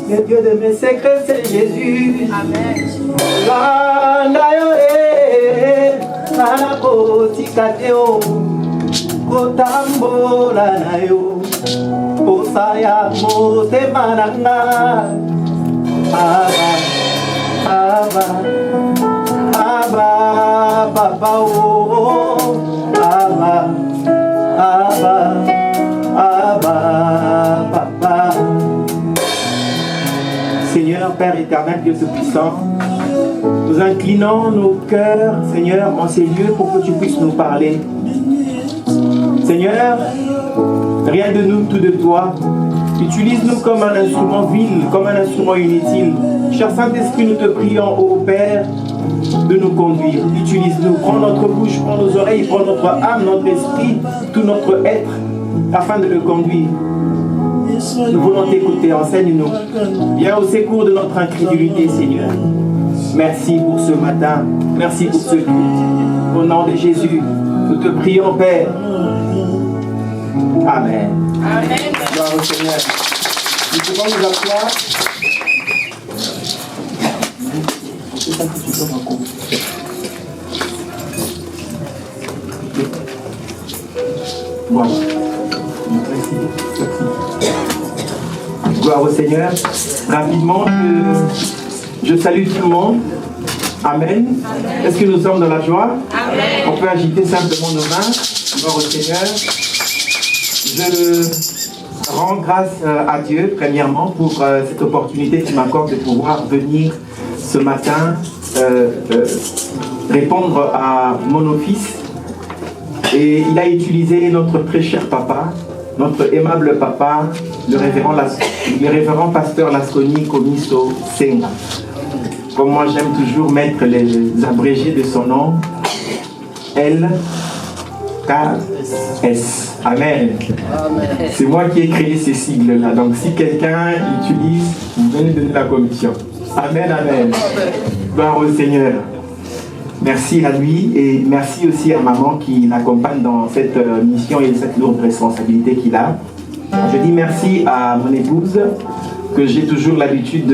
Le Dieu de mes secrets, c'est Jésus. Amen. Seigneur, Père éternel, Dieu Tout-Puissant, nous inclinons nos cœurs, Seigneur, en ces lieux pour que tu puisses nous parler. Seigneur, rien de nous, tout de toi. Utilise-nous comme un instrument vil, comme un instrument inutile. Cher Saint-Esprit, nous te prions, ô Père, de nous conduire. Utilise-nous, prends notre bouche, prends nos oreilles, prends notre âme, notre esprit, tout notre être, afin de le conduire. Nous voulons t'écouter, enseigne-nous. Viens au secours de notre incrédulité, Seigneur. Merci pour ce matin. Merci pour ce culte. Au nom de Jésus, nous te prions, Père. Amen. Amen. Gloire au Seigneur. Nous pouvons nous asseoir. Voilà. Gloire au Seigneur. Rapidement, je salue tout le monde. Amen. Est-ce que nous sommes dans la joie? Amen. On peut agiter simplement nos mains. Gloire au Seigneur. Je rends grâce à Dieu, premièrement, pour cette opportunité qu'il m'accorde de pouvoir venir ce matin répondre à mon office. Et il a utilisé notre très cher papa, notre aimable papa, le révérend pasteur Lasconi Komiso Senga. Comme moi j'aime toujours mettre les abrégés de son nom, LKS. Amen. C'est moi qui ai créé ces sigles-là. Donc si quelqu'un utilise, vous venez donner la commission. Amen, amen. Gloire au Seigneur. Merci à lui et merci aussi à maman qui l'accompagne dans cette mission et cette lourde responsabilité qu'il a. Je dis merci à mon épouse que j'ai toujours l'habitude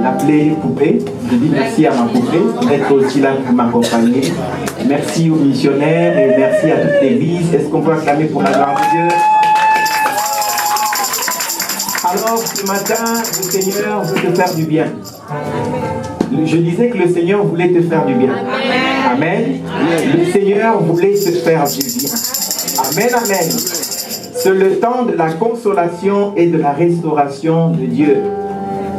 d'appeler poupée. Je dis merci à ma poupée d'être aussi là pour m'accompagner. Merci aux missionnaires et merci à toute l'église. Est-ce qu'on peut acclamer pour la gloire de Dieu? Alors ce matin, le Seigneur veut te faire du bien. Je disais que le Seigneur voulait te faire du bien. Amen. Le Seigneur voulait te faire du bien. Amen, amen. C'est le temps de la consolation et de la restauration de Dieu.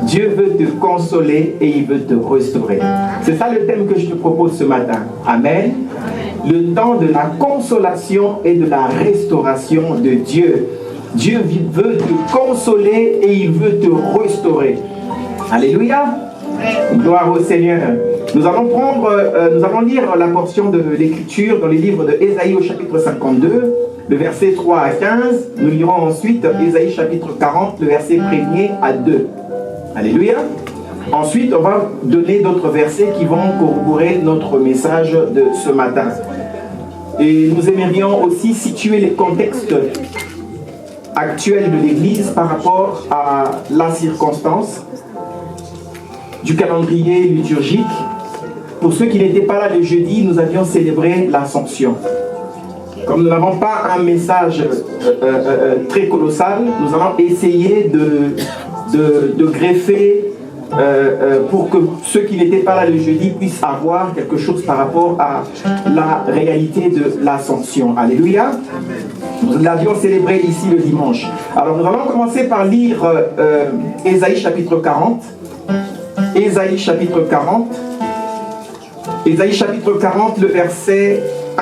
Dieu veut te consoler et il veut te restaurer. C'est ça le thème que je te propose ce matin. Amen. Le temps de la consolation et de la restauration de Dieu. Dieu veut te consoler et il veut te restaurer. Alléluia. Gloire au Seigneur. Nous allons lire la portion de l'Écriture dans les livres de Ésaïe au chapitre 52, le verset 3 à 15. Nous lirons ensuite Ésaïe chapitre 40, le verset 1er à 2. Alléluia. Ensuite, on va donner d'autres versets qui vont corroborer notre message de ce matin. Et nous aimerions aussi situer les contextes actuels de l'Église par rapport à la circonstance du calendrier liturgique. Pour ceux qui n'étaient pas là le jeudi, nous avions célébré l'Assomption. Comme nous n'avons pas un message très colossal, nous allons essayer de greffer pour que ceux qui n'étaient pas là le jeudi puissent avoir quelque chose par rapport à la réalité de l'Assomption. Alléluia. Nous l'avions célébré ici le dimanche. Alors nous allons commencer par lire Ésaïe chapitre 40. Ésaïe chapitre 40. Ésaïe chapitre 40, le verset 1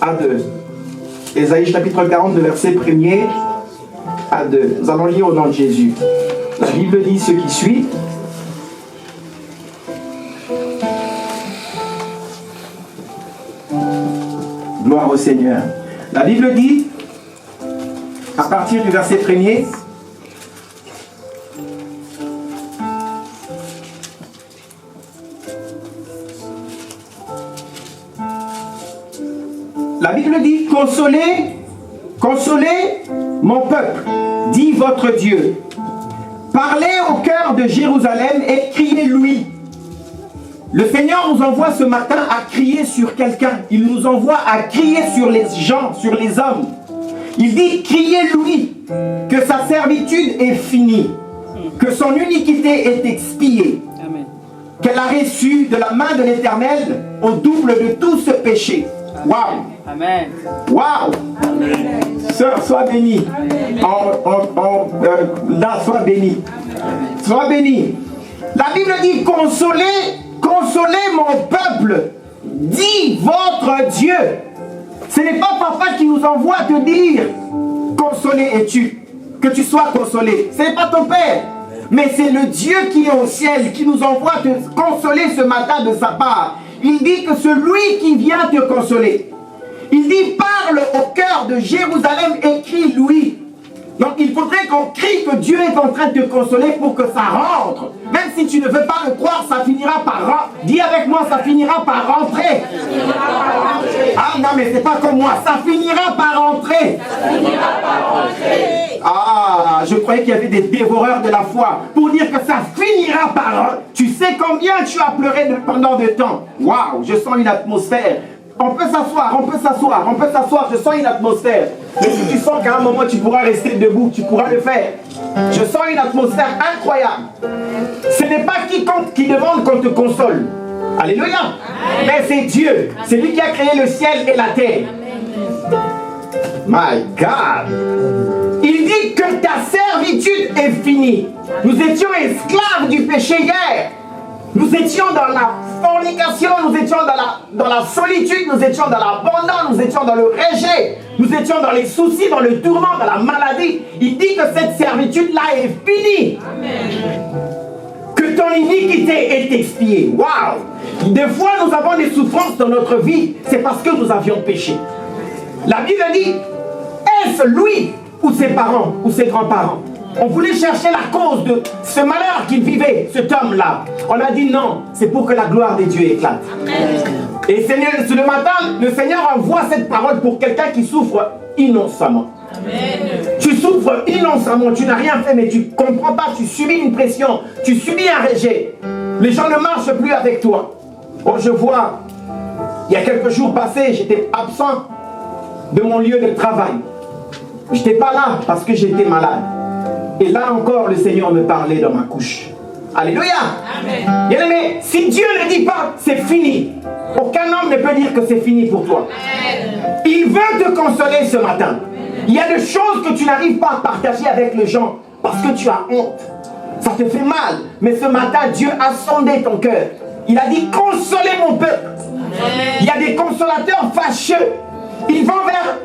à 2. Ésaïe chapitre 40, le verset 1er à 2. Nous allons lire au nom de Jésus. La Bible dit ce qui suit. Gloire au Seigneur. La Bible dit, à partir du verset 1er, la Bible dit, consolez, consolez mon peuple, dit votre Dieu. Parlez au cœur de Jérusalem et criez-lui. Le Seigneur nous envoie ce matin à crier sur quelqu'un. Il nous envoie à crier sur les gens, sur les hommes. Il dit, criez-lui que sa servitude est finie, que son iniquité est expiée, qu'elle a reçu de la main de l'Éternel au double de tout ce péché. Waouh! Amen. Waouh! Sœur, sois bénie. Là, sois bénie. Sois bénie. La Bible dit, consolez, consolez mon peuple, dit votre Dieu. Ce n'est pas papa qui nous envoie te dire, consolé es-tu, que tu sois consolé. Ce n'est pas ton père, mais c'est le Dieu qui est au ciel, qui nous envoie te consoler ce matin de sa part. Il dit que celui qui vient te consoler, il dit, parle au cœur de Jérusalem et crie-lui. Donc il faudrait qu'on crie que Dieu est en train de te consoler pour que ça rentre. Même si tu ne veux pas le croire, ça finira par rentrer. Dis avec moi, ça finira par rentrer. Ah non, mais c'est pas comme moi, ça finira par rentrer. Ah, je croyais qu'il y avait des dévoreurs de la foi pour dire que ça finira par rentrer. Tu sais combien tu as pleuré pendant de temps. Waouh, je sens une atmosphère. On peut s'asseoir, on peut s'asseoir, on peut s'asseoir, je sens une atmosphère. Mais si tu sens qu'à un moment tu pourras rester debout, tu pourras le faire. Je sens une atmosphère incroyable. Ce n'est pas quiconque qui demande qu'on te console. Alléluia. Mais c'est Dieu. C'est lui qui a créé le ciel et la terre. My God. Il dit que ta servitude est finie. Nous étions esclaves du péché hier. Nous étions dans la fornication, nous étions dans la solitude, nous étions dans l'abandon, nous étions dans le rejet, nous étions dans les soucis, dans le tourment, dans la maladie. Il dit que cette servitude-là est finie. Amen. Que ton iniquité est expiée. Waouh! Des fois, nous avons des souffrances dans notre vie, c'est parce que nous avions péché. La Bible dit, est-ce lui ou ses parents ou ses grands-parents? On voulait chercher la cause de ce malheur qu'il vivait, cet homme-là. On a dit non, c'est pour que la gloire de Dieu éclate. Amen. Et Seigneur, ce matin, le Seigneur envoie cette parole pour quelqu'un qui souffre innocemment. Amen. Tu souffres innocemment, tu n'as rien fait, mais tu ne comprends pas, tu subis une pression, tu subis un rejet. Les gens ne marchent plus avec toi. Oh, je vois, il y a quelques jours passés, j'étais absent de mon lieu de travail. Je n'étais pas là parce que j'étais malade. Et là encore, le Seigneur me parlait dans ma couche. Alléluia. Amen. Bien aimé, si Dieu ne dit pas, c'est fini. Aucun homme ne peut dire que c'est fini pour toi. Amen. Il veut te consoler ce matin. Amen. Il y a des choses que tu n'arrives pas à partager avec les gens parce que tu as honte. Ça te fait mal. Mais ce matin, Dieu a sondé ton cœur. Il a dit, consolez mon peuple. Amen. Il y a des consolateurs fâcheux. Ils vont vers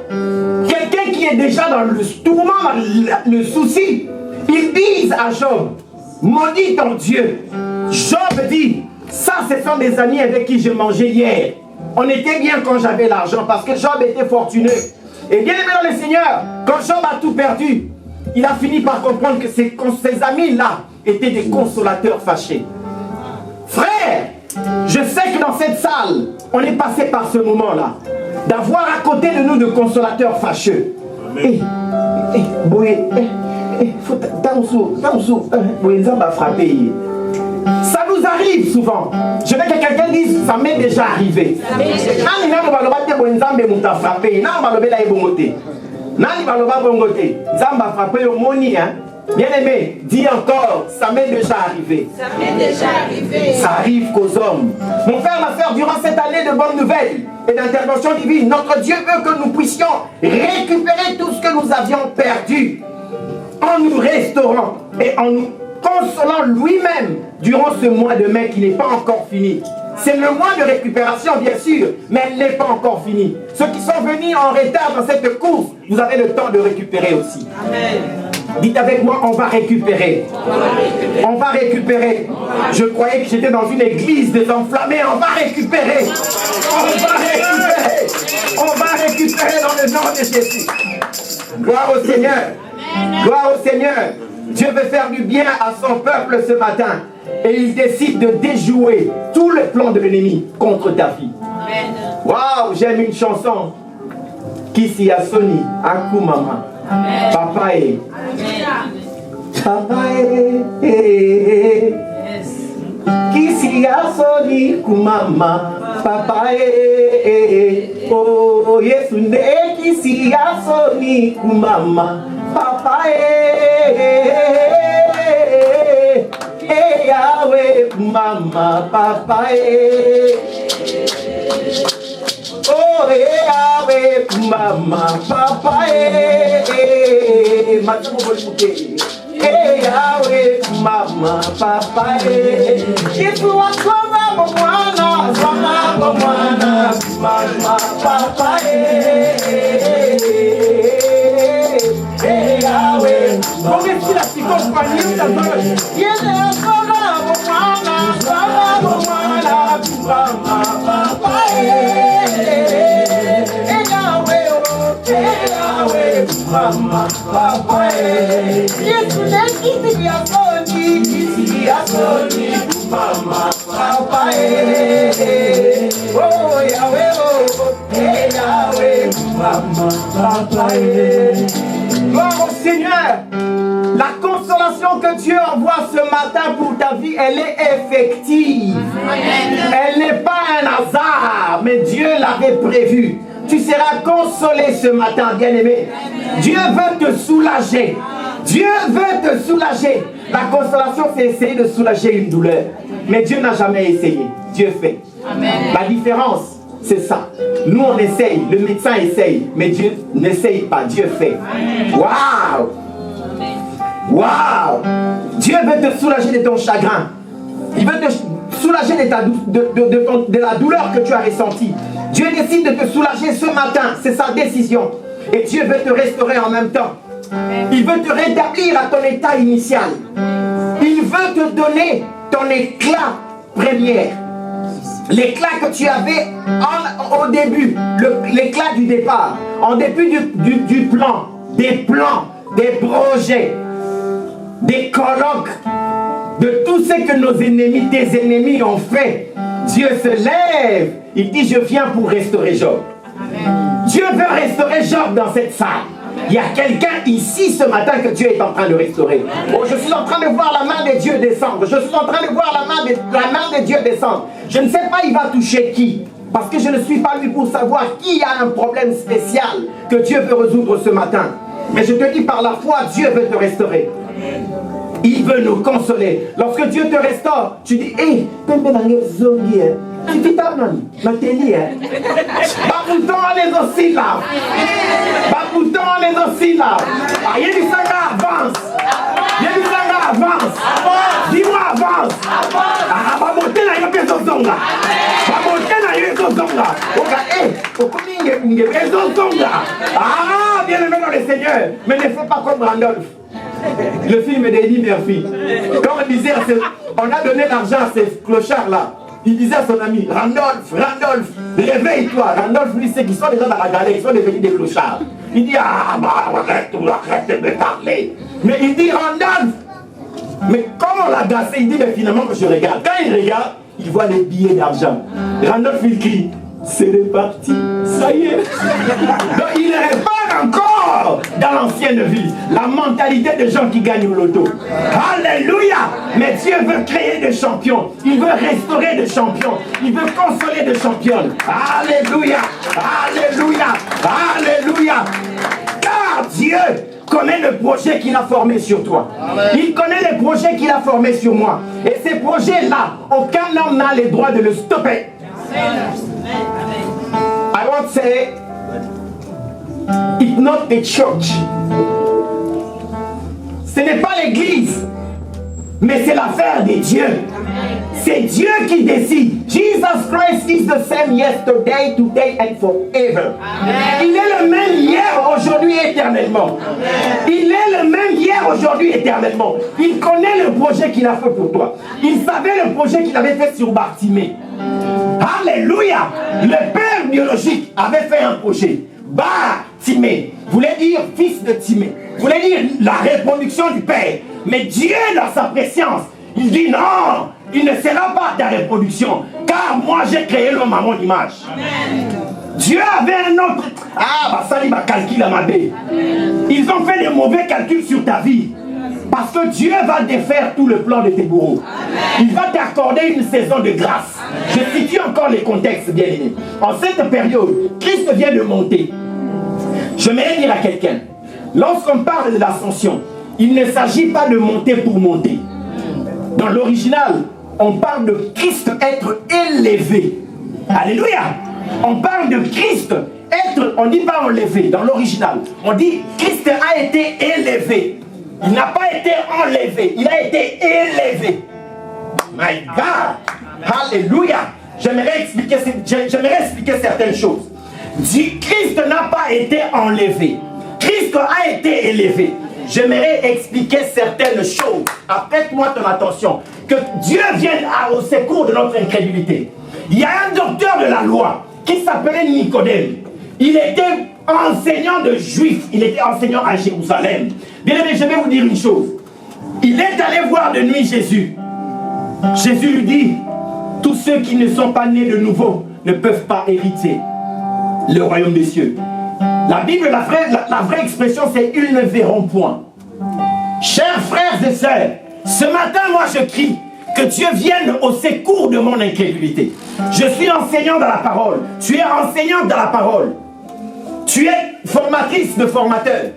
quelqu'un qui est déjà dans le tourment, dans le souci. Ils disent à Job, maudit ton Dieu. Job dit, ça ce sont des amis avec qui j'ai mangé hier. On était bien quand j'avais l'argent parce que Job était fortuneux. Et bien aimé dans le Seigneur, quand Job a tout perdu, il a fini par comprendre que ses amis-là étaient des consolateurs fâchés. Frère, je sais que dans cette salle, on est passé par ce moment-là. d'avoir à côté de nous de consolateurs fâcheux. Ça nous arrive souvent. Je veux que quelqu'un dise, ça m'est déjà arrivé. Bien aimé, dis encore, ça m'est déjà arrivé. Ça m'est déjà arrivé. Ça arrive qu'aux hommes. Mon frère, ma soeur, durant cette année de bonnes nouvelles et d'intervention divine, notre Dieu veut que nous puissions récupérer tout ce que nous avions perdu en nous restaurant et en nous consolant lui-même durant ce mois de mai qui n'est pas encore fini. C'est le mois de récupération, bien sûr, mais elle n'est pas encore finie. Ceux qui sont venus en retard dans cette course, vous avez le temps de récupérer aussi. Amen. Dites avec moi, on va récupérer. On va récupérer. Je croyais que j'étais dans une église désenflammée. On va récupérer. On va récupérer. On va récupérer dans le nom de Jésus. Gloire au Seigneur. Gloire au Seigneur. Dieu veut faire du bien à son peuple ce matin. Et il décide de déjouer tout le plan de l'ennemi contre ta vie. Waouh, j'aime une chanson. Kisi ya Sony, Aku Mama. Papa est. Papa est. Kisi ya Sony, Kumama. Papa est. Oh, Yesu ne kisi ya Sony, Kumama. Papa est. Yahweh, Mama, Papa, oh, Yahweh, Mama, Papa, Yahweh, Mama, Papa, Yeshua, Mama, Papa, Yahweh, la psychophanie, Mama, Papa, Yesu ne kisi ya Sony, Mama, Papa, oh Yahweh, oh Yahweh, Mama, Papa. Gloire au Seigneur. La consolation que Dieu envoie ce matin pour ta vie, elle est effective. Elle n'est pas un hasard, mais Dieu l'avait prévu. Tu seras consolé ce matin, bien-aimé. Dieu veut te soulager. Dieu veut te soulager. La consolation, c'est essayer de soulager une douleur. Mais Dieu n'a jamais essayé. Dieu fait. Amen. La différence, c'est ça. Nous, on essaye. Le médecin essaye. Mais Dieu n'essaye pas. Dieu fait. Waouh! Waouh! Dieu veut te soulager de ton chagrin. Il veut te soulager de la douleur que tu as ressentie. Dieu décide de te soulager ce matin. C'est sa décision. Et Dieu veut te restaurer en même temps. Il veut te rétablir à ton état initial. Il veut te donner ton éclat première. L'éclat que tu avais au début. L'éclat du départ. En début du plan. Des plans. Des projets. Des colloques. De tout ce que nos ennemis, tes ennemis ont fait. Dieu se lève. Il dit, je viens pour restaurer Job. Amen. Dieu veut restaurer Job dans cette salle. Amen. Il y a quelqu'un ici ce matin que Dieu est en train de restaurer. Oh, je suis en train de voir la main de Dieu descendre. Je suis en train de voir la main de Dieu descendre. Je ne sais pas il va toucher qui. Parce que je ne suis pas lui pour savoir qui a un problème spécial que Dieu veut résoudre ce matin. Mais je te dis par la foi, Dieu veut te restaurer. Amen. Il veut nous consoler. Lorsque Dieu te restaure, tu dis, hé, tu dis ta main, ma télé, Babouton les oscilles-là. Babouton les oscilles-là. Il y a du sanga avance. Il y a du sanga avance. Dis-moi avance. Ah, baboté na yo peso zonga. Baboté na yo peso zonga. Oka, hé, pourquoi il peso zonga? Ah, bien aimé dans le Seigneur. Mais ne fais pas comme Randolph. Le film d'Eddie Murphy. Quand on disait, on a donné l'argent à ces clochards-là. Il disait à son ami, Randolph, réveille-toi. Randolph, lui, c'est qu'ils sont déjà dans la galère, ils sont devenus des clochards. Il dit, ah, bah, arrête de me parler. Mais il dit, Randolph. Mais comme on l'a gassé, il dit, mais finalement, que je regarde. Quand il regarde, il voit les billets d'argent. Randolph, il crie, c'est reparti. Ça y est. Donc il repart encore dans l'ancienne vie. La mentalité des gens qui gagnent au loto. Alléluia. Mais Dieu veut créer des champions. Il veut restaurer des champions. Il veut consoler des championnes. Alléluia. Alléluia. Alléluia. Car Dieu connaît le projet qu'il a formé sur toi. Il connaît les projets qu'il a formés sur moi. Et ces projets-là, aucun homme n'a le droit de le stopper. I want to say, it's not the church. Ce n'est pas l'église, mais c'est l'affaire de Dieu. C'est Dieu qui décide. Jesus Christ is the same yesterday, today and forever. Il est le même hier, aujourd'hui, éternellement. Il est le même hier, aujourd'hui, éternellement. Il connaît le projet qu'il a fait pour toi. Il savait le projet qu'il avait fait sur Bartimée. Alléluia. Le père biologique avait fait un projet. Bartimée voulait dire fils de Timée. Voulait dire la reproduction du père. Mais Dieu, dans sa préscience, il dit non, il ne sera pas ta reproduction, car moi j'ai créé l'homme à mon image. Amen. Dieu avait un autre. Ça il va calculer ma bête. Ils ont fait des mauvais calculs sur ta vie. Parce que Dieu va défaire tout le plan de tes bourreaux. Amen. Il va t'accorder une saison de grâce. Amen. Je situe encore les contextes, bien aimés. En cette période, Christ vient de monter. Je m'aimerais dire à quelqu'un, lorsqu'on parle de l'ascension, il ne s'agit pas de monter pour monter. Dans l'original, on parle de Christ être élevé. Alléluia. On parle de Christ être, on ne dit pas enlevé dans l'original. On dit Christ a été élevé. Il n'a pas été enlevé, il a été élevé. My God. Alléluia. J'aimerais expliquer certaines choses. Christ n'a pas été enlevé. Christ a été élevé. J'aimerais expliquer certaines choses. Prête-moi ton attention. Que Dieu vienne au secours de notre incrédulité. Il y a un docteur de la loi qui s'appelait Nicodème. Il était enseignant de juifs. Il était enseignant à Jérusalem. Bien aimé, je vais vous dire une chose. Il est allé voir de nuit Jésus. Jésus lui dit, tous ceux qui ne sont pas nés de nouveau ne peuvent pas hériter le royaume des cieux. La Bible, la vraie expression, c'est « ils ne verront point ». Chers frères et sœurs, ce matin, moi je crie que Dieu vienne au secours de mon incrédulité. Je suis enseignant dans la parole. Tu es enseignante dans la parole. Tu es formatrice de formateurs.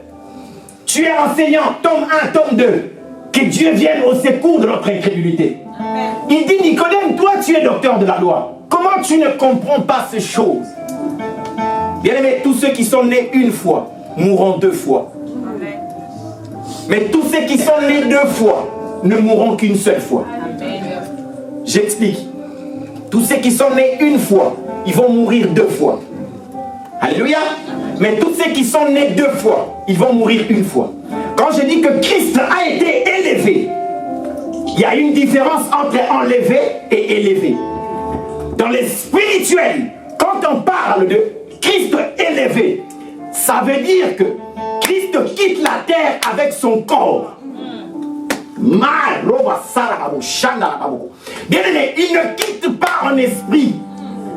Tu es enseignant, tome 1, tome 2. Que Dieu vienne au secours de notre incrédulité. Amen. Il dit, Nicodème, toi tu es docteur de la loi. Comment tu ne comprends pas ces choses? Bien-aimés, tous ceux qui sont nés une fois mourront deux fois. Amen. Mais tous ceux qui sont nés deux fois ne mourront qu'une seule fois. J'explique. Tous ceux qui sont nés une fois, ils vont mourir deux fois. Alléluia. Mais tous ceux qui sont nés deux fois, ils vont mourir une fois. Quand je dis que Christ a été élevé, il y a une différence entre enlevé et élevé. Dans les spirituels, quand on parle de Christ élevé, ça veut dire que Christ quitte la terre avec son corps. Bien aimé, il ne quitte pas en esprit,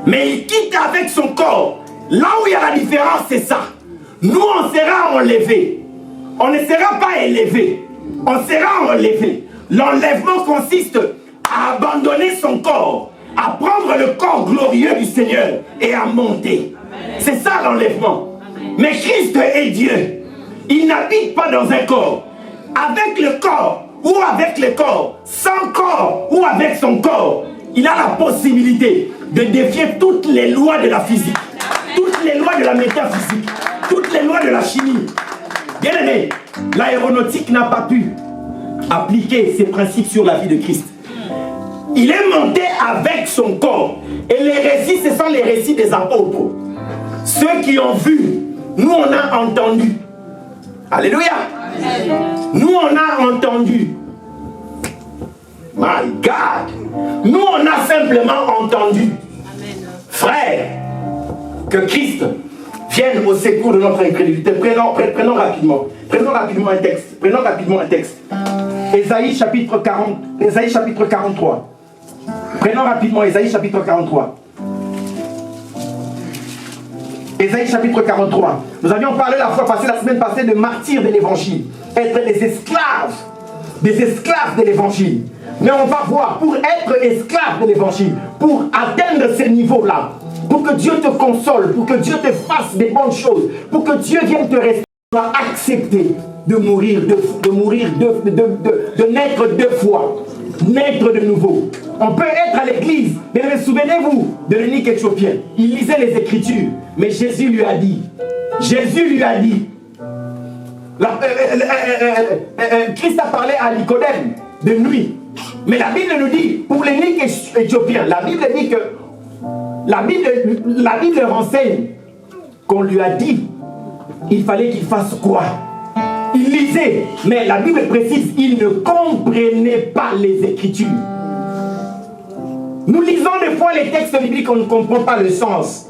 mais il quitte avec son corps. Là où il y a la différence, c'est ça. Nous, on sera enlevés. On ne sera pas élevé. On sera enlevé. L'enlèvement consiste à abandonner son corps, à prendre le corps glorieux du Seigneur et à monter. C'est ça l'enlèvement. Mais Christ est Dieu. Il n'habite pas dans un corps. Avec le corps ou avec le corps, sans corps ou avec son corps, il a la possibilité de défier toutes les lois de la physique, toutes les lois de la métaphysique, toutes les lois de la chimie. Bien aimé, l'aéronautique n'a pas pu appliquer ses principes sur la vie de Christ. Il est monté avec son corps. Et les récits, ce sont les récits des apôtres. Ceux qui ont vu, nous on a entendu. Alléluia. Nous on a entendu. My God. Nous on a simplement entendu. Frère, que Christ vienne au secours de notre incrédulité. Prenons rapidement un texte. Ésaïe chapitre 43. Prenons rapidement Ésaïe chapitre 43. Ésaïe chapitre 43. Nous avions parlé la semaine passée de martyrs de l'évangile. Être des esclaves de l'évangile. Mais on va voir, pour être esclave de l'évangile, pour atteindre ce niveau-là, pour que Dieu te console, pour que Dieu te fasse des bonnes choses, pour que Dieu vienne te restaurer, tu dois accepter de mourir, de naître deux fois, naître de nouveau. On peut être à l'église, mais souvenez-vous de l'eunuque éthiopien. Il lisait les Écritures, mais Jésus lui a dit, Christ a parlé à Nicodème de nuit. Mais la Bible nous dit, pour l'eunuque éthiopien, la Bible dit que la Bible renseigne qu'on lui a dit, il fallait qu'il fasse quoi? Il lisait, mais la Bible précise, il ne comprenait pas les Écritures. Nous lisons des fois les textes bibliques, on ne comprend pas le sens.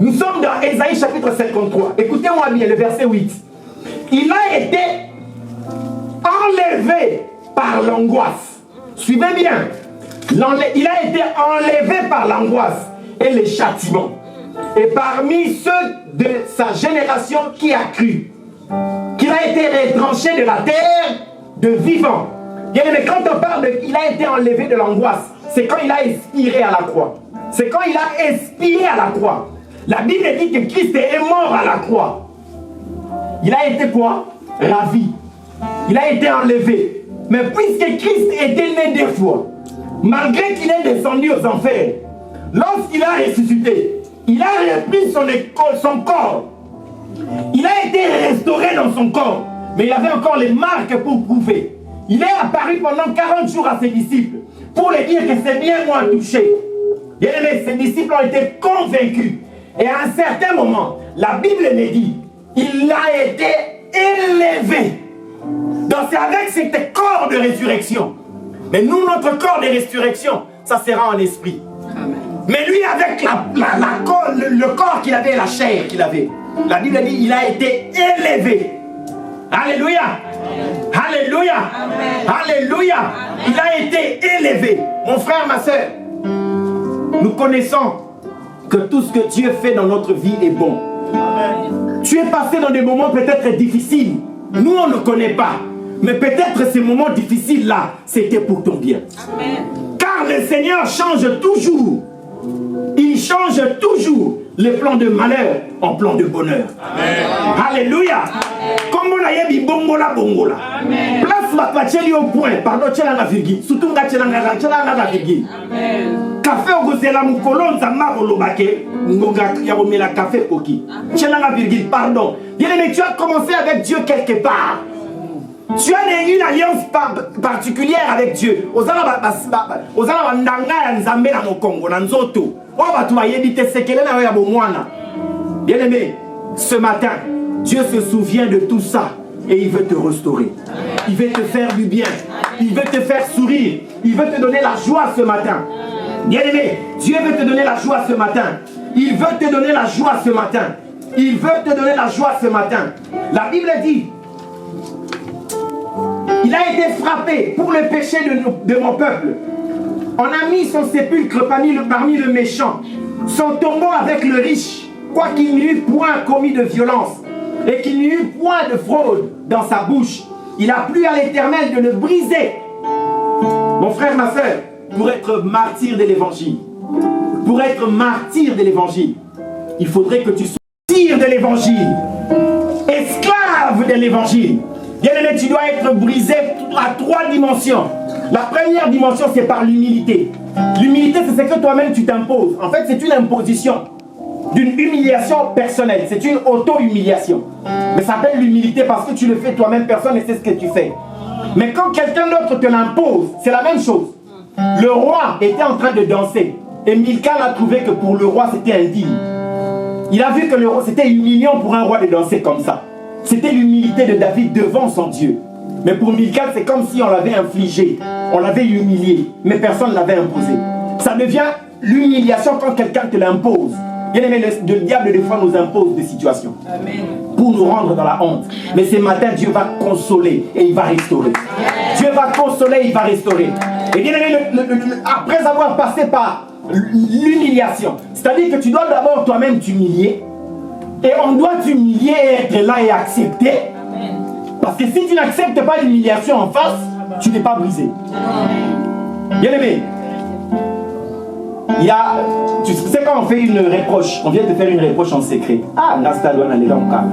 Nous sommes dans Ésaïe chapitre 53. Écoutez-moi bien, le verset 8. Il a été enlevé par l'angoisse. Suivez bien. Il a été enlevé par l'angoisse et les châtiments. Et parmi ceux de sa génération qui a cru qu'il a été retranché de la terre de vivant. Mais quand on parle de qu'il a été enlevé de l'angoisse, c'est quand il a expiré à la croix. C'est quand il a expiré à la croix. La Bible dit que Christ est mort à la croix. Il a été quoi? Ravi. Il a été enlevé. Mais puisque Christ était né deux fois, malgré qu'il est descendu aux enfers, lorsqu'il a ressuscité, il a repris son corps. Il a été restauré dans son corps. Mais il avait encore les marques pour prouver. Il est apparu pendant 40 jours à ses disciples pour les dire que c'est bien moi touché. Bien aimé, ses disciples ont été convaincus. Et à un certain moment, la Bible me dit, il a été élevé. Donc c'est avec cet corps de résurrection. Mais nous, notre corps de résurrection, ça sera en esprit. Amen. Mais lui, avec le corps qu'il avait, la chair qu'il avait, la Bible dit, il a été élevé. Alléluia. Alléluia. Alléluia. Il a été élevé. Mon frère, ma soeur, nous connaissons que tout ce que Dieu fait dans notre vie est bon. Amen. Tu es passé dans des moments peut-être difficiles. Nous, on ne connaît pas. Mais peut-être ces moments difficiles-là, c'était pour ton bien. Amen. Car le Seigneur change toujours. Il change toujours les plans de malheur en plans de bonheur. Amen. Alléluia. Comme on a dit bongola bongola. Amen. Place ma pacheli au point. Pardon, tchela na virgule. Surtout nga tchela na virgule. Amen. Café au gozela mukolon za marolo bake. Ngoga ya romela café poki. Tchela na virgule. Pardon. Bien aimé, tu as commencé avec Dieu quelque part. Tu as une alliance particulière avec Dieu. Ozala ndanga ya nzambe na mokongo na nzoto. Bien aimé, ce matin, Dieu se souvient de tout ça et il veut te restaurer. Il veut te faire du bien. Il veut te faire sourire. Il veut te donner la joie ce matin. Bien aimé, Dieu veut te donner la joie ce matin. Il veut te donner la joie ce matin. Il veut te donner la joie ce matin. La Bible dit, il a été frappé pour le péché de mon peuple. On a mis son sépulcre parmi le méchant, son tombeau avec le riche, quoiqu'il n'y eût point commis de violence et qu'il n'y eût point de fraude dans sa bouche. Il a plu à l'Éternel de le briser. Mon frère, ma soeur, pour être martyr de l'Évangile, il faudrait que tu sois martyr de l'Évangile, esclave de l'Évangile. Bien aimé, tu dois être brisé à 3 dimensions. La première dimension, c'est par l'humilité. L'humilité, c'est ce que toi-même tu t'imposes. En fait, c'est une imposition d'une humiliation personnelle. C'est une auto-humiliation. Mais ça s'appelle l'humilité parce que tu le fais toi-même, personne ne sait ce que tu fais. Mais quand quelqu'un d'autre te l'impose, c'est la même chose. Le roi était en train de danser. Et Milcah a trouvé que pour le roi, c'était indigne. Il a vu que c'était humiliant pour un roi de danser comme ça. C'était l'humilité de David devant son Dieu. Mais pour Milcah, c'est comme si on l'avait infligé, on l'avait humilié, mais personne ne l'avait imposé. Ça devient l'humiliation quand quelqu'un te l'impose. Bien aimé, le diable des fois nous impose des situations. Amen. Pour nous rendre dans la honte. Mais ce matin, Dieu va consoler et il va restaurer. Amen. Dieu va consoler et il va restaurer. Et bien aimé, après avoir passé par l'humiliation, c'est-à-dire que tu dois d'abord toi-même t'humilier. Et on doit s'humilier et être là et accepter. Parce que si tu n'acceptes pas l'humiliation en face, tu n'es pas brisé. Bien aimé, tu sais quand on fait une reproche, on vient de faire une reproche en secret. Ah, Nasta doit aller dans le calme.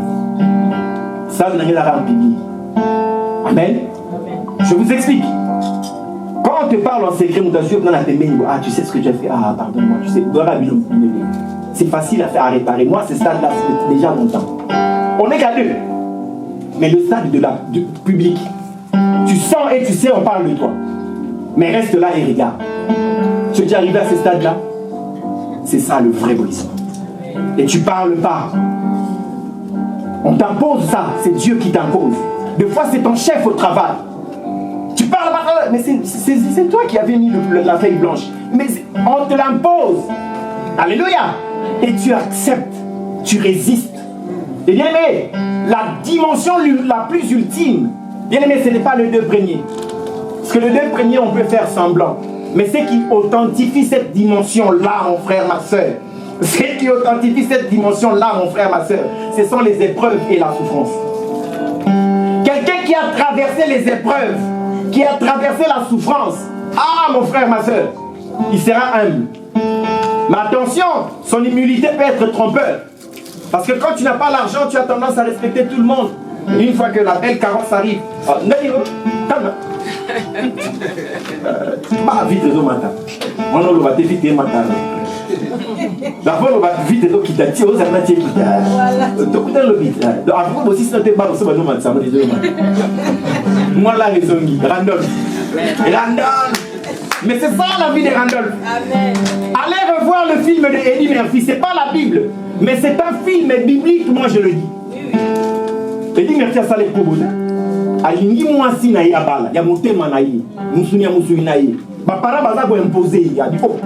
Ça, on a la remplie. Amen. Je vous explique. Quand on te parle en secret, on t'assure dans la témène. Ah, tu sais ce que tu as fait. Ah, pardonne-moi. Tu sais, c'est facile à faire à réparer. Moi, ce stade-là, c'est déjà longtemps. On n'est qu'à deux. Mais le stade du public, tu sens et tu sais, on parle de toi. Mais reste là et regarde. Tu es déjà arrivé à ce stade-là? C'est ça le vrai brisement. Et tu parles pas. On t'impose ça, c'est Dieu qui t'impose. Des fois, c'est ton chef au travail. Tu parles pas, mais c'est toi qui avais mis la feuille blanche. Mais on te l'impose. Alléluia. Et tu acceptes, tu résistes. Et bien aimé, la dimension la plus ultime, bien aimé, ce n'est pas les deux premiers. Parce que les deux premiers, on peut faire semblant. Mais ce qui authentifie cette dimension-là, mon frère, ma soeur, ce qui authentifie cette dimension-là, mon frère, ma soeur, ce sont les épreuves et la souffrance. Quelqu'un qui a traversé les épreuves, qui a traversé la souffrance, ah, mon frère, ma soeur, il sera humble. Mais attention, son humilité peut être trompeur. Parce que quand tu n'as pas l'argent, tu as tendance à respecter tout le monde. Et une fois que la belle carrosse arrive, calme. Vite les matin. On ne va vite les matin. D'abord, on va vite les qui t'a tiré aux arnaques qui t'a. Tu connais le vite. Après, aussi, si tu n'es pas au sommet, ça va les moi, la raison, Randolph. Mais c'est ça la vie de Randolph. Amen. Allez revoir le film de Eddie Murphy. C'est pas la Bible, mais c'est un film biblique, moi je le dis. Eddie Murphy a ça les probos. Alingi moi si na yabala, ya motema na yi, musuni ya musuni na yi. Ba para baza go imposer, ya dit oh,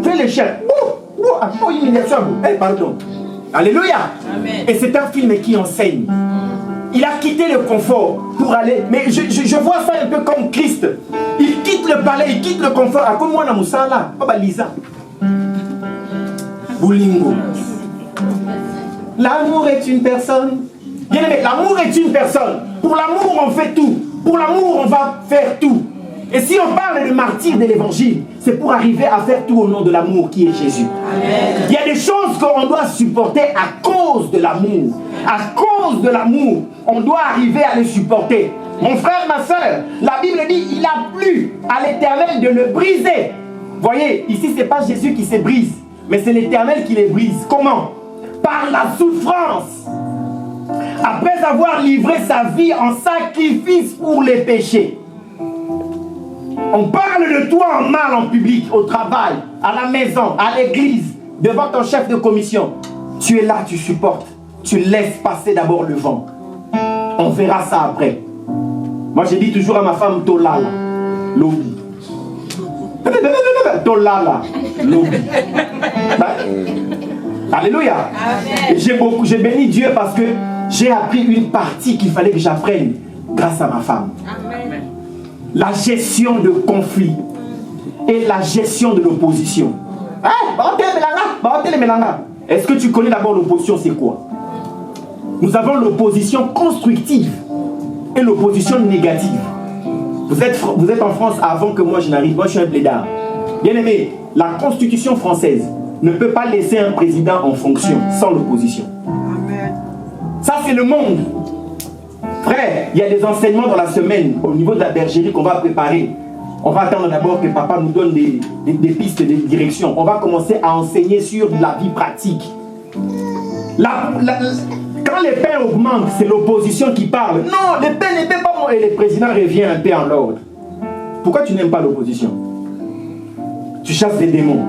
fais les chefs. Oh, humiliation. Pardon. Alléluia. Amen. Et c'est un film qui enseigne. Il a quitté le confort pour aller. Mais je vois ça un peu comme Christ. Il quitte le palais, il quitte le confort. À comme moi, dans Moussala, Papa Lisa. Boulingo. L'amour est une personne. Bien aimé, l'amour est une personne. Pour l'amour, on fait tout. Pour l'amour, on va faire tout. Et si on parle de martyr de l'évangile, c'est pour arriver à faire tout au nom de l'amour qui est Jésus. Amen. Il y a des choses qu'on doit supporter à cause de l'amour. À cause de l'amour, on doit arriver à les supporter. Mon frère, ma soeur, la Bible dit, il a plu à l'Éternel de le briser. Voyez, ici, ce n'est pas Jésus qui se brise, mais c'est l'Éternel qui les brise. Comment? Par la souffrance. Après avoir livré sa vie en sacrifice pour les péchés. On parle de toi en mal en public, au travail, à la maison, à l'église, devant ton chef de commission. Tu es là, tu supportes. Tu laisses passer d'abord le vent. On verra ça après. Moi, je dis toujours à ma femme, Tolala, Lobi. Tolala, Lobi. Alléluia. J'ai béni Dieu parce que j'ai appris une partie qu'il fallait que j'apprenne grâce à ma femme. Amen. La gestion de conflits et la gestion de l'opposition. Est-ce que tu connais d'abord l'opposition, c'est quoi? Nous avons l'opposition constructive et l'opposition négative. Vous êtes en France avant que moi je n'arrive. Moi je suis un blédard. Bien aimé, la Constitution française ne peut pas laisser un président en fonction sans l'opposition. Ça c'est le monde. Frère, il y a des enseignements dans la semaine au niveau de la bergerie qu'on va préparer. On va attendre d'abord que papa nous donne des pistes, des directions. On va commencer à enseigner sur la vie pratique. Quand les pains augmentent, c'est l'opposition qui parle. Non, les pains ne paient pas moi. Et le président revient un peu en ordre. Pourquoi tu n'aimes pas l'opposition? Tu chasses des démons.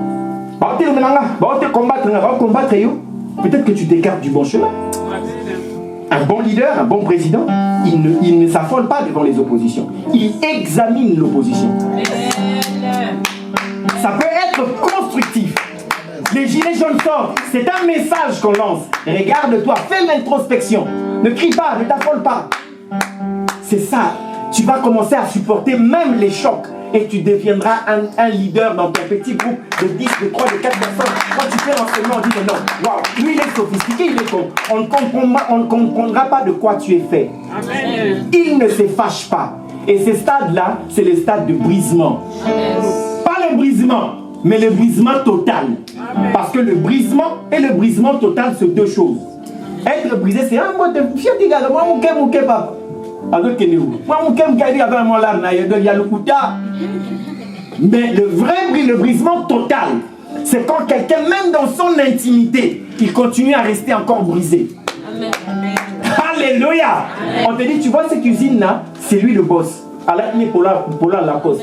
Peut-être que tu t'écartes du bon chemin. Un bon leader, un bon président, il ne s'affole pas devant les oppositions. Il examine l'opposition. Ça peut être constructif. Les gilets jaunes sortent, c'est un message qu'on lance. Regarde-toi, fais l'introspection. Ne crie pas, ne t'affole pas. C'est ça. Tu vas commencer à supporter même les chocs. et tu deviendras un leader dans ton petit groupe de 10, de 3, de 4 personnes. Quand tu fais l'enseignement, on dit non, waouh, lui il est sophistiqué, il est con. On ne comprendra pas de quoi tu es fait. Amen. Il ne se fâche pas. Et ces stades-là, c'est les stades de brisement. Pas le brisement, mais le brisement total. Parce que le brisement et le brisement total, c'est deux choses. Être brisé, c'est un mot de fier de gars. Moi, mon papa. Alors que nous, moi, mon mais le vrai le brisement total, c'est quand quelqu'un, même dans son intimité, il continue à rester encore brisé. Amen. Alléluia. On te dit, tu vois cette usine-là, c'est lui le boss. Alors, il est pour la cause.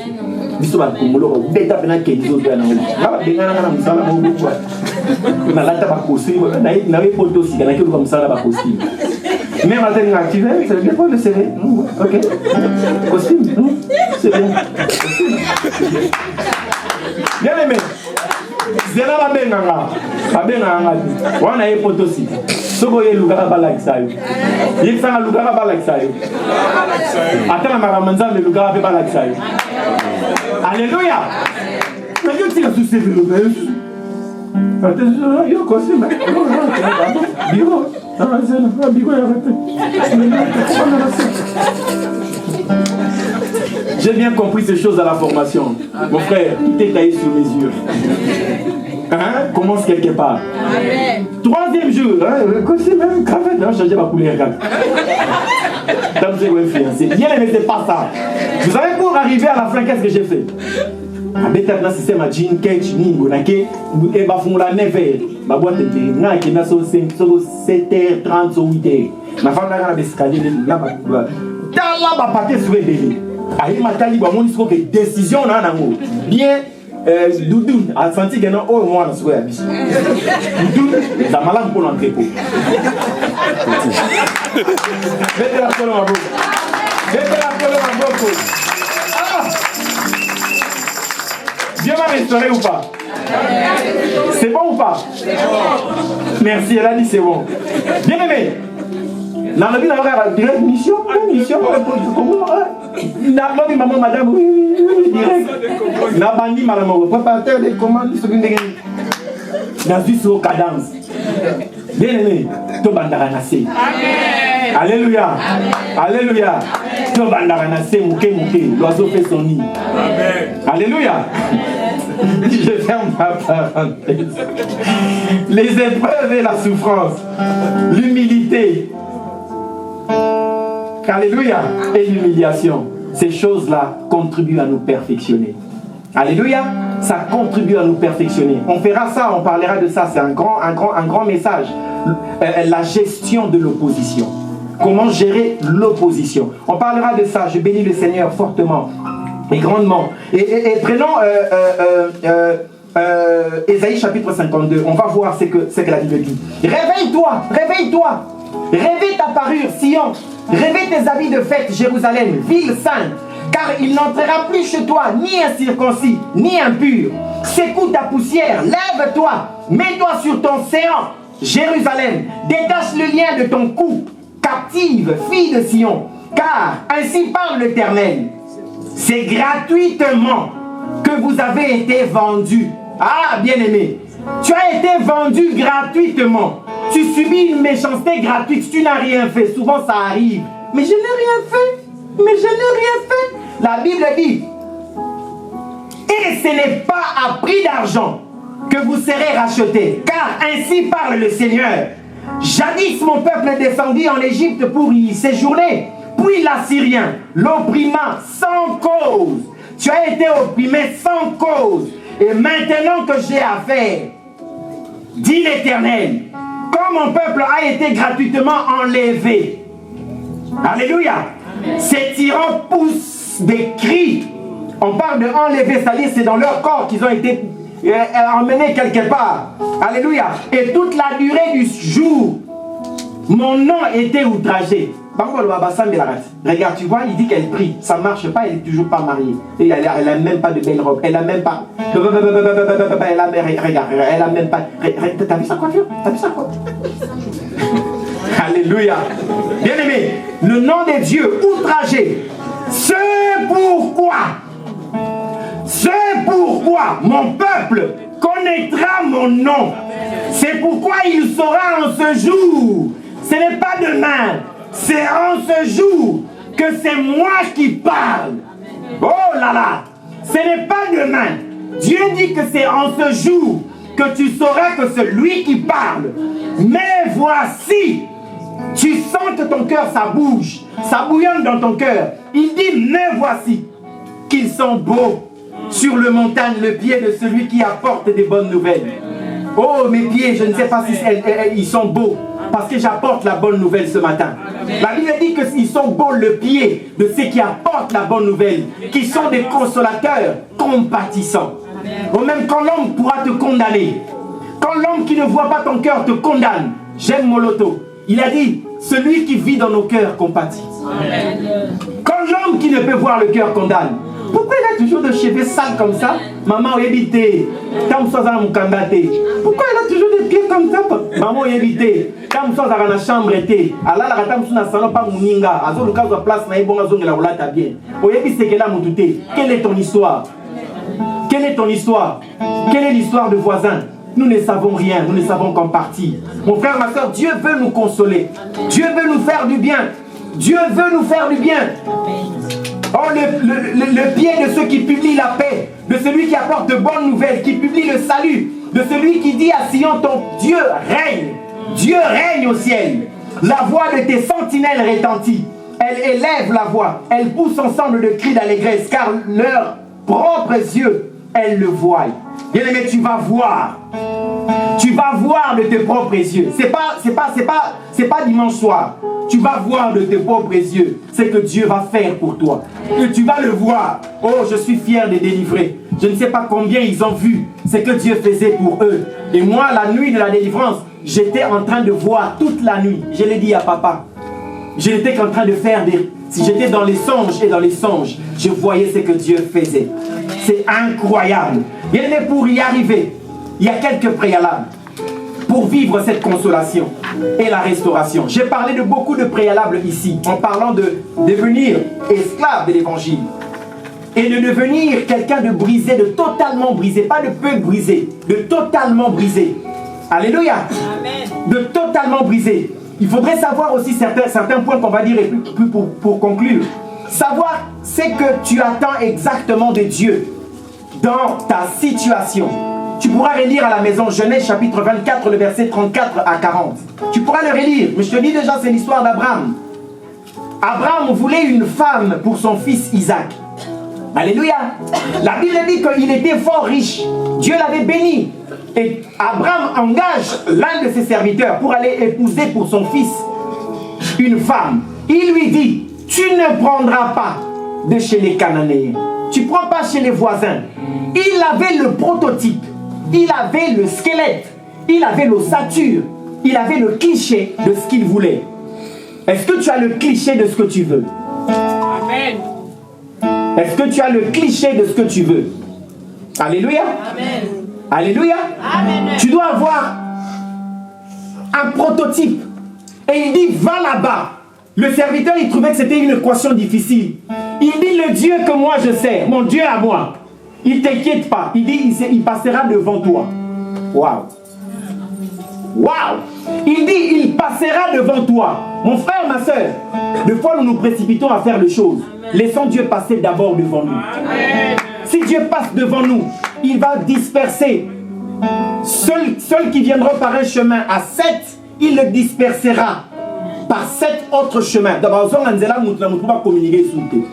Même à tel activé, ça veut dire quoi le CV? Ok. Costume, c'est bien. Bien aimé. C'est là la benanga. La benanga. On a eu pour aussi. Sogo ye lugara balak sayo. Il fait un lugara balak sayo. Attends, ma ramanza le lugara balak sayo. Alléluia. Mais je tire sous ces vélos. Attention, il y a costume. Bureau. J'ai bien compris ces choses à la formation. Mon frère, tout est taillé sur mesure. Hein? Commence quelque part. Amen. Troisième jour, c'est même cravate, changer ma couleur. Bien aimé, c'est pas ça. Vous savez, pour arriver à la fin, qu'est-ce que j'ai fait? Abeta na système jean cage ni bonake e ba fumula neve ba boîte de na ki na so 7h30 so 8h na femme na bescalier na ba tala ba paté sur délai ayi matali ba moni so que décision na nango bien Doudou a senti que non oh moi na so ya biso Doudou za malam pour l'entrepôt mettez la colonne en boucle. Dieu m'a restauré ou pas? C'est bon ou pas? Merci, elle a dit c'est bon. Bien aimé. Dans la vie, on va direct mission. Comment? Maman, madame, oui, direct. La bandit, madame, préparateur des commandes, dans une sur cadence. Bien aimé, tout bandaranasé. Amen. Alléluia. Amen. Alléluia. Tout bandaranasé, mouké, l'oiseau fait son nid. Amen. Alléluia. Je ferme ma parenthèse. Les épreuves et la souffrance, l'humilité, alléluia, et l'humiliation, ces choses-là contribuent à nous perfectionner. Alléluia, ça contribue à nous perfectionner. On fera ça, on parlera de ça, c'est un grand message. La gestion de l'opposition. Comment gérer l'opposition. On parlera de ça, je bénis le Seigneur fortement et grandement. Et prenons Ésaïe chapitre 52, on va voir ce que la Bible dit. Réveille-toi, réveille-toi, réveille ta parure, Sion, réveille tes habits de fête, Jérusalem, ville sainte, car il n'entrera plus chez toi ni incirconcis, ni impur. Secoue ta poussière, lève-toi, mets-toi sur ton séant, Jérusalem, détache le lien de ton cou, captive, fille de Sion, car ainsi parle l'Éternel. C'est gratuitement que vous avez été vendus. Ah, bien-aimé, tu as été vendu gratuitement. Tu subis une méchanceté gratuite, tu n'as rien fait. Souvent ça arrive. Mais je n'ai rien fait. Mais je n'ai rien fait. La Bible dit, et ce n'est pas à prix d'argent que vous serez rachetés, car ainsi parle le Seigneur. Jadis mon peuple descendit en Égypte pour y séjourner, puis l'Assyrien l'opprima sans cause. Tu as été opprimé sans cause. Et maintenant que j'ai affaire, dit l'Éternel, comme mon peuple a été gratuitement enlevé. Alléluia. Ces tyrans poussent des cris. On parle de enlever, c'est-à-dire c'est dans leur corps qu'ils ont été emmenés quelque part. Alléluia. Et toute la durée du jour, mon nom était outragé. Regarde, tu vois, il dit qu'elle prie. Ça ne marche pas, elle n'est toujours pas mariée. Et elle n'a même pas de belle robe. Elle n'a même pas. Regarde, elle n'a même pas. T'as vu sa coiffure? T'as vu sa coiffure? Alléluia. Bien aimé, le nom de Dieu outragé. C'est pourquoi C'est pourquoi mon peuple connaîtra mon nom. C'est pourquoi il saura en ce jour. Ce n'est pas demain, c'est en ce jour que c'est moi qui parle. Oh là là, ce n'est pas demain. Dieu dit que c'est en ce jour que tu sauras que c'est lui qui parle. Mais voici, tu sens que ton cœur, ça bouge, ça bouillonne dans ton cœur. Il dit, mais voici, qu'ils sont beaux sur le montagne, le pied de celui qui apporte des bonnes nouvelles. Oh, mes pieds, je ne sais pas si ils sont beaux, parce que j'apporte la bonne nouvelle ce matin. La Bible dit qu'ils sont beaux le pied de ceux qui apportent la bonne nouvelle, qui sont des consolateurs compatissants. Ou même quand l'homme pourra te condamner, quand l'homme qui ne voit pas ton cœur te condamne, j'aime Moloto. Il a dit, celui qui vit dans nos cœurs compatit. Quand l'homme qui ne peut voir le cœur condamne, pourquoi il a toujours des cheveux sales comme ça? Maman a évité. Pourquoi il a toujours des pieds comme ça? Maman a évité. Quand dans la chambre était, Allah la ratam sous na salon pas muninga. Azo le cas de place na ibonga zonga la roulata bien. Oyebi c'est que là mutute. Quelle est ton histoire? Quelle est ton histoire? Quelle est l'histoire de voisin? Nous ne savons rien, nous ne savons qu'en partie. Mon frère, ma soeur, Dieu veut nous consoler. Dieu veut nous faire du bien. Dieu veut nous faire du bien. Oh, le pied de ceux qui publient la paix, de celui qui apporte de bonnes nouvelles, qui publie le salut, de celui qui dit à Sion, ton Dieu règne. Dieu règne au ciel. La voix de tes sentinelles retentit. Elle élève la voix. Elle pousse ensemble de cris d'allégresse, car leurs propres yeux, elles le voient. Bien-aimé, tu vas voir. Tu vas voir de tes propres yeux. C'est pas dimanche soir. Tu vas voir de tes propres yeux ce que Dieu va faire pour toi. Et tu vas le voir. Oh, je suis fier de délivrer. Je ne sais pas combien ils ont vu ce que Dieu faisait pour eux. Et moi, la nuit de la délivrance, j'étais en train de voir toute la nuit. Je l'ai dit à papa. Je n'étais qu'en train de faire si j'étais dans les songes et dans les songes, je voyais ce que Dieu faisait. C'est incroyable. Bien aimé, pour y arriver, il y a quelques préalables pour vivre cette consolation et la restauration. J'ai parlé de beaucoup de préalables ici, en parlant de devenir esclave de l'évangile et de devenir quelqu'un de brisé, de totalement brisé, pas de peu brisé, de totalement brisé. Alléluia. Amen. De totalement brisé. Il faudrait savoir aussi certains points qu'on va dire et puis pour conclure. Savoir ce que tu attends exactement de Dieu dans ta situation. Tu pourras relire à la maison Genèse chapitre 24, le verset 34 à 40. Tu pourras le relire, mais je te dis déjà, c'est l'histoire d'Abraham. Abraham voulait une femme pour son fils Isaac. Alléluia. La Bible dit qu'il était fort riche. Dieu l'avait béni. Et Abraham engage l'un de ses serviteurs pour aller épouser pour son fils une femme. Il lui dit, tu ne prendras pas de chez les Cananéens. Tu ne prends pas chez les voisins. Il avait le prototype. Il avait le squelette. Il avait l'ossature. Il avait le cliché de ce qu'il voulait. Est-ce que tu as le cliché de ce que tu veux? Amen. Est-ce que tu as le cliché de ce que tu veux? Alléluia. Amen. Alléluia. Amen. Tu dois avoir un prototype. Et il dit, va là-bas. Le serviteur, il trouvait que c'était une équation difficile. Il dit, le Dieu que moi je sais, mon Dieu à moi, il ne t'inquiète pas. Il dit, il passera devant toi. Waouh. Waouh. Il dit, il passera devant toi. Mon frère, ma soeur, des fois nous nous précipitons à faire les choses. Laissons Dieu passer d'abord devant nous. Amen. Si Dieu passe devant nous, il va disperser. Ceux qui viendront par un chemin à 7, il le dispersera par 7 autres chemins. D'abord, on a pas communiquer sur tout.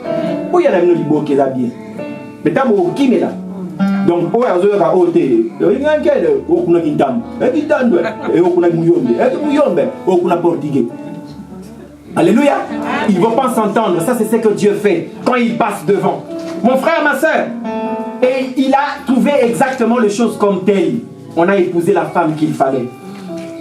Où il y a une libo qui est là bien. Mais t'as beaucoup qui est là. Donc, on a un côté. Il y a un quai de Okuna Kintam. Et Okuna Muyombe. Et Muyombe. Okuna Portugais. Alléluia. Ils ne vont pas s'entendre. Ça, c'est ce que Dieu fait quand il passe devant. Mon frère, ma soeur. Et il a trouvé exactement les choses comme telles. On a épousé la femme qu'il fallait.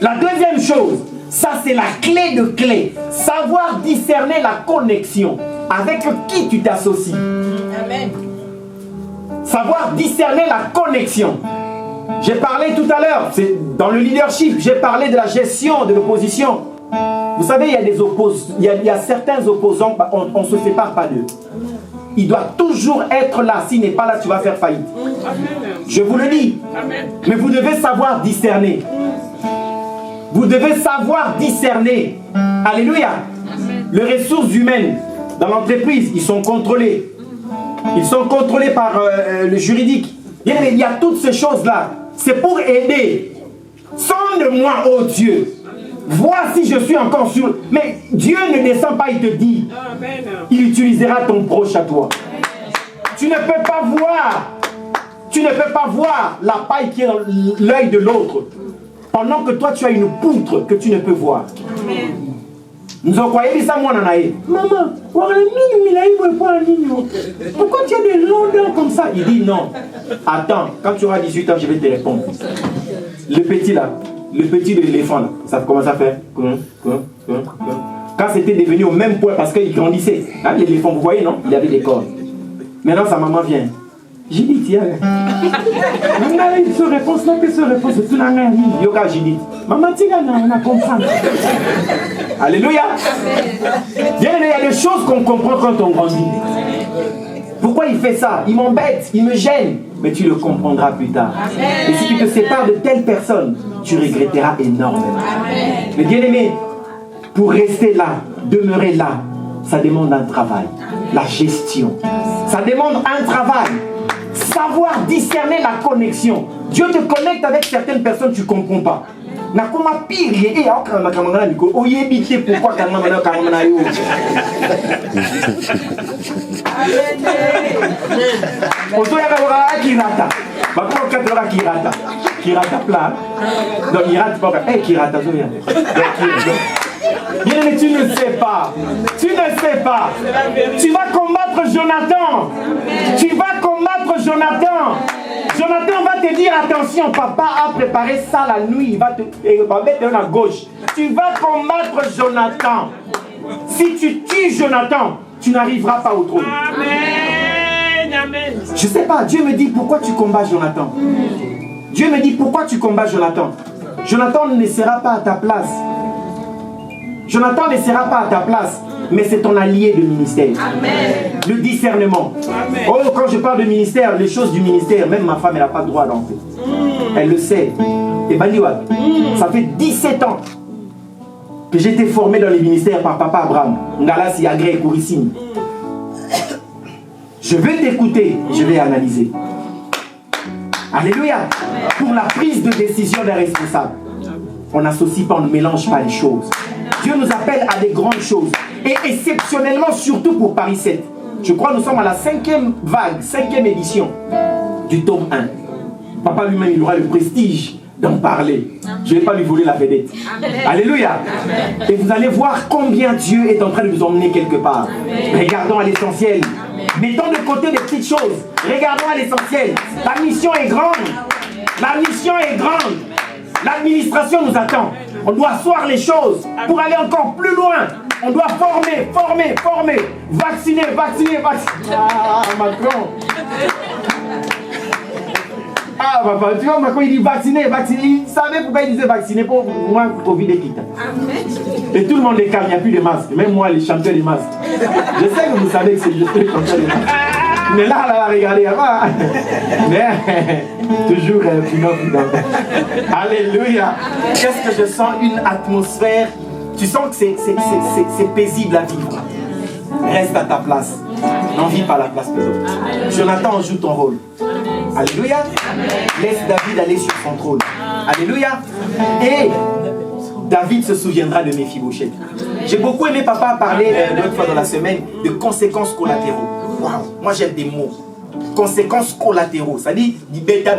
La deuxième chose, ça c'est la clé de clé. Savoir discerner la connexion. Avec qui tu t'associes. Amen. Savoir discerner la connexion. J'ai parlé tout à l'heure, c'est dans le leadership, j'ai parlé de la gestion de l'opposition. Vous savez, il y a certains opposants, on ne se sépare pas d'eux. il doit toujours être là. S'il n'est pas là, tu vas faire faillite. Je vous le dis. Mais vous devez savoir discerner. Vous devez savoir discerner. Alléluia. Les ressources humaines dans l'entreprise, ils sont contrôlés. Ils sont contrôlés par le juridique. Il y a toutes ces choses-là. C'est pour aider. Sonde-moi, oh Dieu. Vois si je suis encore sur... Mais Dieu ne descend pas, il te dit. Il utilisera ton proche à toi. Tu ne peux pas voir. Tu ne peux pas voir la paille qui est dans l'œil de l'autre. Pendant que toi, tu as une poutre que tu ne peux voir. Nous en croyons ça, moi, Nanaï. Maman, pourquoi tu as des longueurs comme ça? Il dit non. Attends, quand tu auras 18 ans, je vais te répondre. Le petit là, le petit de l'éléphant là, ça commence à faire. Quand c'était devenu au même point parce qu'il grandissait, hein, l'éléphant, vous voyez, non? Il avait des cornes. Maintenant, sa maman vient. J'ai dit, tiens, ce réponse, non, que ce réponse, tu n'as rien dit. Yoga, j'ai dit, maman, tu n'as comprendre. Alléluia. Il y a des choses qu'on comprend quand on grandit. Pourquoi il fait ça? Il m'embête, il me gêne. Mais tu le comprendras plus tard. Amen. Et si tu te sépares de telle personne, tu regretteras énormément. Amen. Mais bien aimé, pour rester là, demeurer là, ça demande un travail. La gestion. Ça demande un travail. Savoir discerner la connexion. Dieu te connecte avec certaines personnes, tu ne comprends pas. Nakoma pire et okanga kamangana niko oyebite pourquoi kamangana kamangana yo. Oto ya kabora kirata. Bako katora kirata. Kirata plat. Donc il rate pas. Eh kirata zo ya. Mais tu ne sais pas. Tu ne sais pas. Tu vas combattre Jonathan. Tu vas combattre Jonathan. Jonathan va te dire attention, papa a préparé ça la nuit, il va te mettre à gauche. Tu vas combattre Jonathan. Si tu tues Jonathan, tu n'arriveras pas au trône. Amen. Amen. Je ne sais pas, Dieu me dit pourquoi tu combats Jonathan. Dieu me dit pourquoi tu combats Jonathan. Jonathan ne sera pas à ta place. Jonathan ne sera pas à ta place, mais c'est ton allié de ministère. Amen. Le discernement. Amen. Oh, quand je parle de ministère, les choses du ministère, même ma femme, elle n'a pas le droit d'entrer. Elle le sait. Et Baliwa, ça fait 17 ans que j'ai été formé dans les ministères par Papa Abraham. Ngalasi, Agré et Kourissine. Je vais t'écouter, je vais analyser. Alléluia. Amen. Pour la prise de décision des responsables, on n'associe pas, on ne mélange pas les choses. Dieu nous appelle à des grandes choses. Et exceptionnellement, surtout pour Paris 7. Je crois que nous sommes à la 5e vague, 5e édition du tome 1. Papa lui-même, il aura le prestige d'en parler. Je ne vais pas lui voler la vedette. Amen. Alléluia. Amen. Et vous allez voir combien Dieu est en train de vous emmener quelque part. Amen. Regardons à l'essentiel. Mettons de côté des petites choses. Regardons à l'essentiel. La mission est grande. La mission est grande. L'administration nous attend. On doit asseoir les choses pour aller encore plus loin. On doit former, former, former. Vacciner, vacciner, vacciner. Ah, Macron. Ah, papa, tu vois, Macron, il dit vacciner, vacciner. Il savait pourquoi il disait vacciner pour moi, Covid est quitte. Et tout le monde est calme, il n'y a plus de masques. Même moi, les champions des masques. Je sais que vous savez que c'est juste les champions des masques. Mais là, regardez, mais toujours Alléluia. Qu'est-ce que je sens? Une atmosphère. Tu sens que c'est paisible à vivre. Reste à ta place. N'en vis pas la place des autres. Jonathan joue ton rôle. Alléluia. Laisse David aller sur son trône. Alléluia. Et David se souviendra de Méphibosheth. J'ai beaucoup aimé papa parler l'autre fois dans la semaine de conséquences collatéraux. Wow. Moi j'aime des mots. Conséquences collatéraux. Ça dit bêta.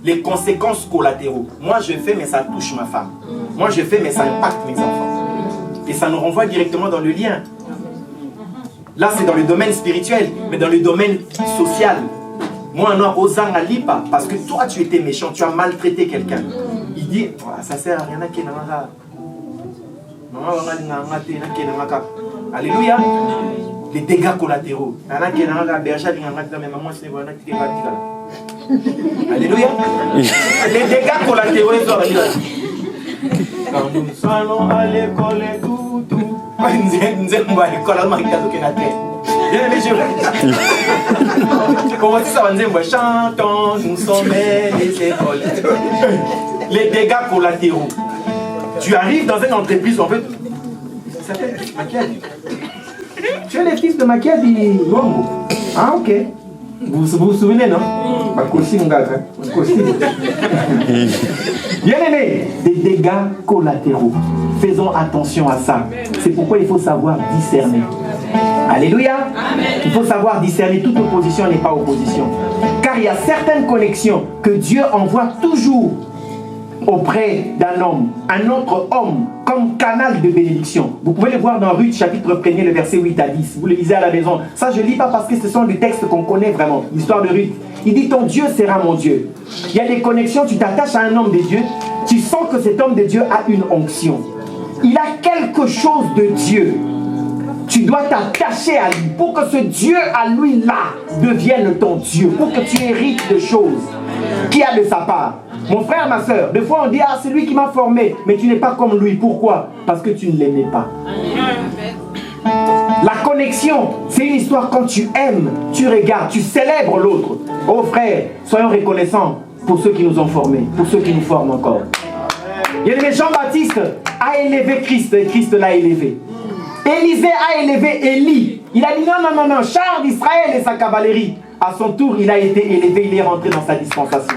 Les conséquences collatéraux. Moi je fais mais ça touche ma femme. Moi je fais mais ça impacte mes enfants. Et ça nous renvoie directement dans le lien. Là c'est dans le domaine spirituel, mais dans le domaine social. Moi non, osant à lipa, parce que toi tu étais méchant, tu as maltraité quelqu'un. Il dit, ça sert à rien à qui alléluia. Les dégâts collatéraux. Alléluia. Les dégâts collatéraux. Quand nous allons à l'école et tout. Bien aimé, comment ça va dire, chantons, nous sommes les épaules. Les dégâts collatéraux. Tu arrives dans une entreprise où en fait, ça s'appelle Makiadi. Tu es le fils de Makiadi Wombo. Ah, ok. Vous vous souvenez, non? Bien aimé, des dégâts collatéraux. Faisons attention à ça. C'est pourquoi il faut savoir discerner. Alléluia. Amen. Il faut savoir discerner. Toute opposition n'est pas opposition. Car il y a certaines connexions que Dieu envoie toujours auprès d'un homme, un autre homme, comme canal de bénédiction. Vous pouvez le voir dans Ruth, chapitre 1er, le verset 8 à 10. Vous le lisez à la maison. Ça, je ne lis pas parce que ce sont des textes qu'on connaît vraiment. L'histoire de Ruth. Il dit, ton Dieu sera mon Dieu. Il y a des connexions, tu t'attaches à un homme de Dieu, tu sens que cet homme de Dieu a une onction. Il a quelque chose de Dieu. Tu dois t'attacher à lui pour que ce Dieu à lui-là devienne ton Dieu, pour que tu hérites de choses qui a de sa part. Mon frère, ma soeur, des fois on dit, ah, c'est lui qui m'a formé, mais tu n'es pas comme lui. Pourquoi? Parce que tu ne l'aimais pas. La connexion, c'est une histoire quand tu aimes, tu regardes, tu célèbres l'autre. Oh frère, soyons reconnaissants pour ceux qui nous ont formés, pour ceux qui nous forment encore. Il y a Jean-Baptiste a élevé Christ et Christ l'a élevé. Élisée a élevé Élie. Il a dit non, char d'Israël et sa cavalerie. À son tour, il a été élevé, il est rentré dans sa dispensation.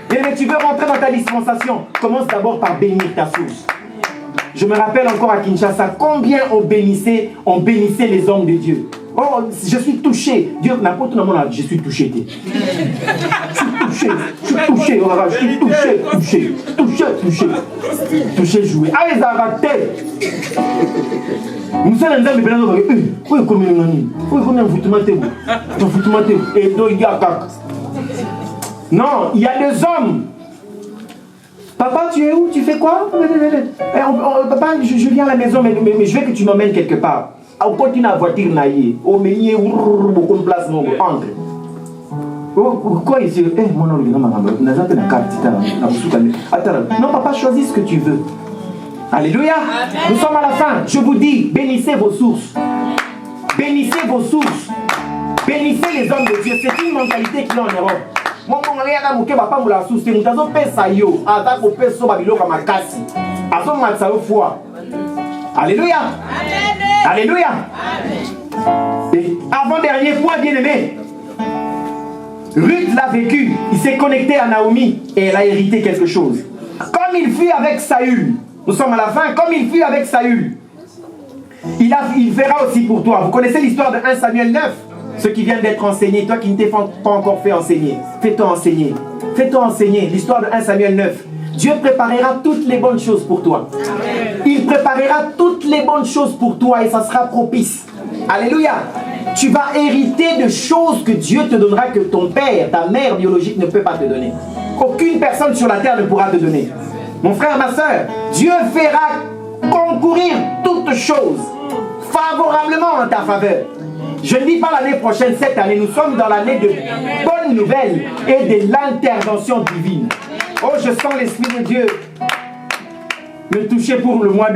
Et tu veux rentrer dans ta dispensation, commence d'abord par bénir ta source. Je me rappelle encore à Kinshasa, combien on bénissait les hommes de Dieu. Oh, je suis touché. Dieu, n'importe comment là, je suis touché. Touché, joué. Ah, les arrêtés. Nous sommes dans les blancs. Oui, comme non, il y a des hommes. Papa, tu es où? Tu fais quoi? Papa, je viens à la maison, mais je veux que tu m'emmènes quelque part. On continue la voiture naïe. Au milieu, beaucoup de place, non, entre. Pourquoi ici? Mon nom, non, papa, choisis ce que tu veux. Alléluia. Nous sommes à la fin. Je vous dis, bénissez vos sources. Bénissez vos sources. Bénissez les hommes de Dieu. C'est une mentalité qu'il y a en Europe. Alléluia. Alléluia. Avant-dernier point, bien-aimé. Ruth l'a vécu. Il s'est connecté à Naomi et elle a hérité quelque chose. Comme il fut avec Saül, nous sommes à la fin, comme il fut avec Saül, il verra aussi pour toi. Vous connaissez l'histoire de 1 Samuel 9? Ceux qui viennent d'être enseignés, toi qui ne t'es pas encore fait enseigner, fais-toi enseigner. Fais-toi enseigner l'histoire de 1 Samuel 9. Dieu préparera toutes les bonnes choses pour toi. Il préparera toutes les bonnes choses pour toi et ça sera propice. Alléluia. Tu vas hériter de choses que Dieu te donnera que ton père, ta mère biologique ne peut pas te donner. Aucune personne sur la terre ne pourra te donner. Mon frère, ma soeur, Dieu fera concourir toutes choses favorablement en ta faveur. Je ne dis pas l'année prochaine, cette année, nous sommes dans l'année de bonnes nouvelles et de l'intervention divine. Oh, je sens l'Esprit de Dieu me toucher pour le mois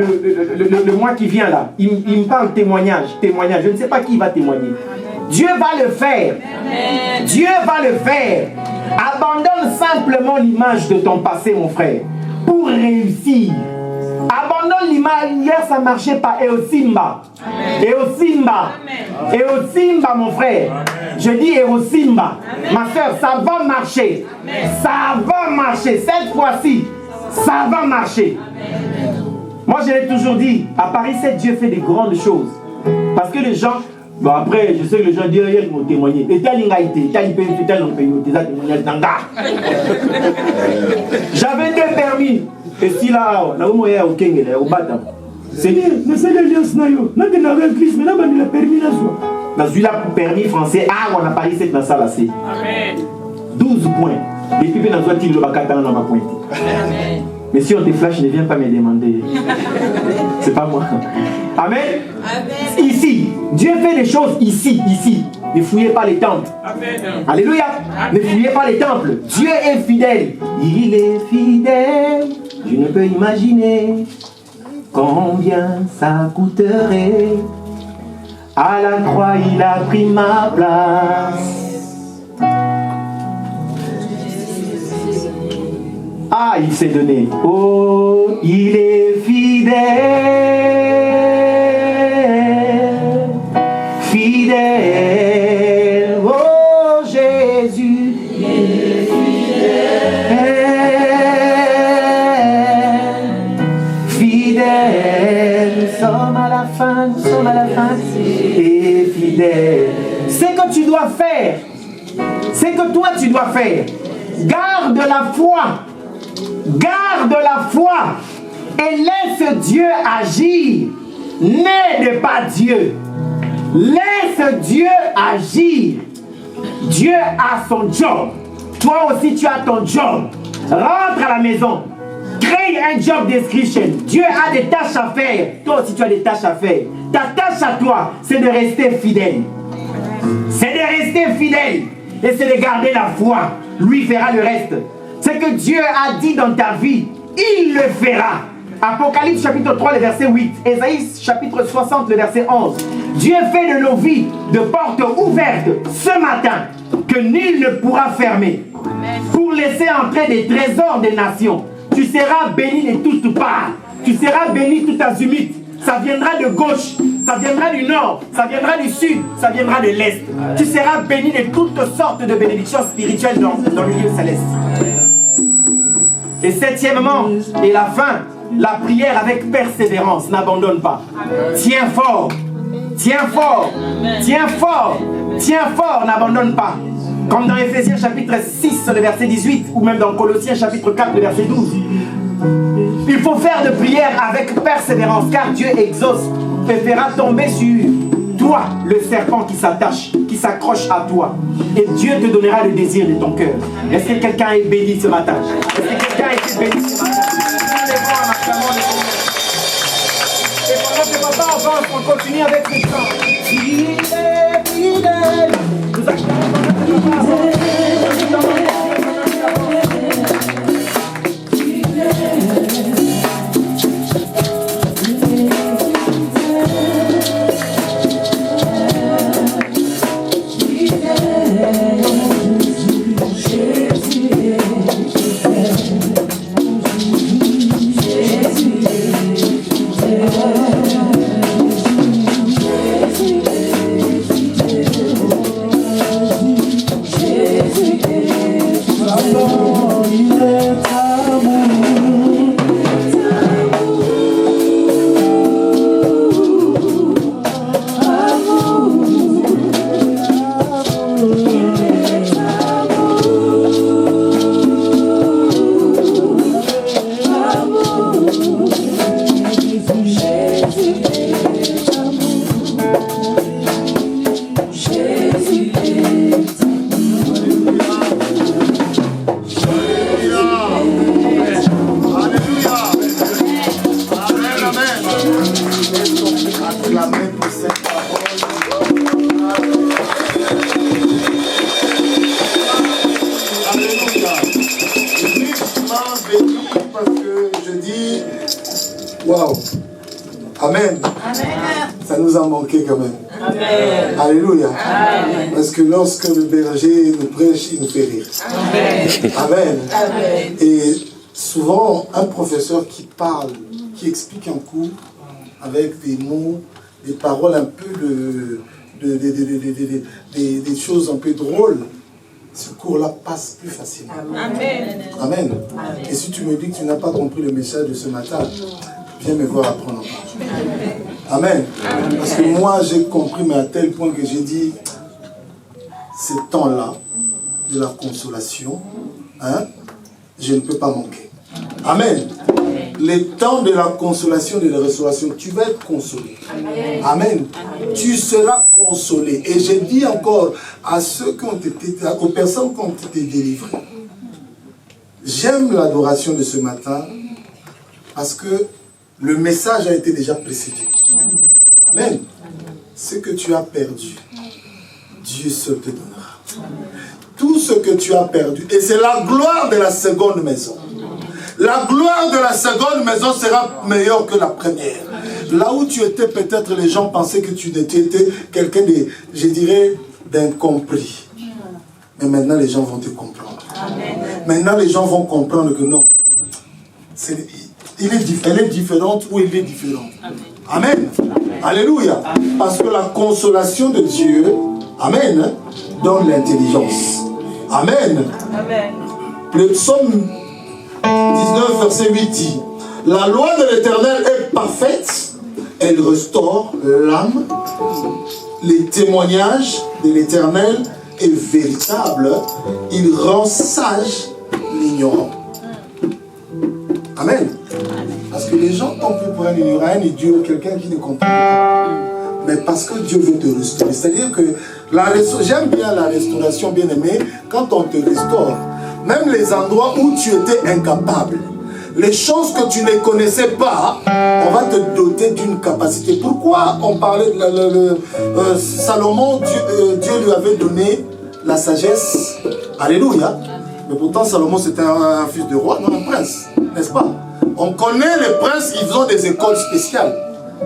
qui vient là. Il me parle témoignage. Je ne sais pas qui va témoigner. Dieu va le faire. Dieu va le faire. Abandonne simplement l'image de ton passé, mon frère, pour réussir. Abandonne l'image. Hier, ça ne marchait pas. Et au Simba. Mon frère. Je dis et au Simba. Ma soeur, ça va marcher. Ça va marcher. Cette fois-ci, ça va marcher. Moi, je l'ai toujours dit. À Paris 7, Dieu fait des grandes choses. Parce que les gens... Bon, après, je sais que les gens disent, ils vont témoigner. Et j'avais 2 permis. Et si là, au Bata. Seigneur, ne sais l'alliance nayo. N'a que n'avait Christ, mais là, il a permis la joie. Dans celui-là, permis français, on a Paris 7 dans ça là, c'est 12 points. Et puis, dans le le bacata, on a pointé. Mais si on te flash, ne viens pas me demander. C'est pas moi. Amen. Amen. Ici, Dieu fait des choses ici. Ne fouillez pas les temples. Amen. Alléluia. Amen. Ne fouillez pas les temples. Dieu est fidèle. Il est fidèle. Je ne peux imaginer combien ça coûterait À la croix, il a pris ma place. Ah, il s'est donné. Oh, il est fidèle. Fidèle. Oh, Jésus. Il est fidèle. Fidèle. Nous sommes à la fin. Nous sommes à la fin. Et fidèle. C'est que tu dois faire. C'est que toi tu dois faire. Garde la foi. Garde la foi et laisse Dieu agir. N'aide pas Dieu. Laisse Dieu agir. Dieu a son job. Toi aussi tu as ton job. Rentre à la maison. Crée un job description. Dieu a des tâches à faire. Toi aussi tu as des tâches à faire. Ta tâche à toi, c'est de rester fidèle. C'est de rester fidèle. Et c'est de garder la foi. Lui fera le reste. C'est que Dieu a dit dans ta vie, il le fera. Apocalypse chapitre 3, le verset 8. Ésaïe chapitre 60, le verset 11. Dieu fait de nos vies de portes ouvertes ce matin que nul ne pourra fermer. Amen. Pour laisser entrer des trésors des nations. Tu seras béni de toutes parts. Tu seras béni tout azimut. Ça viendra de gauche, ça viendra du nord, ça viendra du sud, ça viendra de l'est. Tu seras béni de toutes sortes de bénédictions spirituelles dans le lieu céleste. Et septièmement, et la fin, la prière avec persévérance, n'abandonne pas. Tiens fort, tiens fort, tiens fort, tiens fort, n'abandonne pas. Comme dans Ephésiens chapitre 6, le verset 18, ou même dans Colossiens chapitre 4, le verset 12. Il faut faire de prière avec persévérance, car Dieu exauce et fera tomber sur toi le serpent qui s'attache, qui s'accroche à toi. Et Dieu te donnera le désir de ton cœur. Est-ce que quelqu'un est béni ce matin? Est-ce que quelqu'un a été béni ce matin? Et pendant que papa avance, on continue avec ce chant. Fidèle, fidèle. Nous acclamons quand même. Amen. Alléluia. Amen. Parce que lorsque le berger nous prêche, il nous fait rire. Amen. Amen. Amen. Et souvent, un professeur qui parle, qui explique un cours avec des mots, des paroles un peu des choses un peu drôles, ce cours-là passe plus facilement. Amen. Amen. Amen. Et si tu me dis que tu n'as pas compris le message de ce matin, viens me voir apprendre. Amen. Parce que moi, j'ai compris, mais à tel point que j'ai dit, ce temps-là, de la consolation, hein, je ne peux pas manquer. Amen. Les temps de la consolation, de la restauration, tu vas être consolé. Amen. Amen. Tu seras consolé. Et je dis encore à ceux qui ont été, aux personnes qui ont été délivrées, j'aime l'adoration de ce matin parce que le message a été déjà précédé. Amen. Ce que tu as perdu, Dieu seul te donnera. Tout ce que tu as perdu, et c'est la gloire de la seconde maison. La gloire de la seconde maison sera meilleure que la première. Là où tu étais, peut-être les gens pensaient que tu étais quelqu'un de, je dirais, d'incompris. Mais maintenant, les gens vont te comprendre. Amen. Maintenant, les gens vont comprendre que non. Elle est différente ou il est différent. Amen. Amen. Alléluia. Amen. Parce que la consolation de Dieu, Amen, donne l'intelligence. Amen. Amen. Le psaume 19, verset 8 dit: la loi de l'Éternel est parfaite, elle restaure l'âme. Les témoignages de l'Éternel est véritable, il rend sage l'ignorant. Amen. Parce que les gens t'ont pris pour un ignorant, un idiot, quelqu'un qui ne comprend pas. Mais parce que Dieu veut te restaurer. C'est-à-dire que j'aime bien la restauration, bien aimé, quand on te restaure. Même les endroits où tu étais incapable, les choses que tu ne connaissais pas, on va te doter d'une capacité. Pourquoi on parlait de Salomon, Dieu lui avait donné la sagesse. Alléluia. Mais pourtant Salomon c'était un fils de roi, non un prince, n'est-ce pas? On connaît les princes, ils ont des écoles spéciales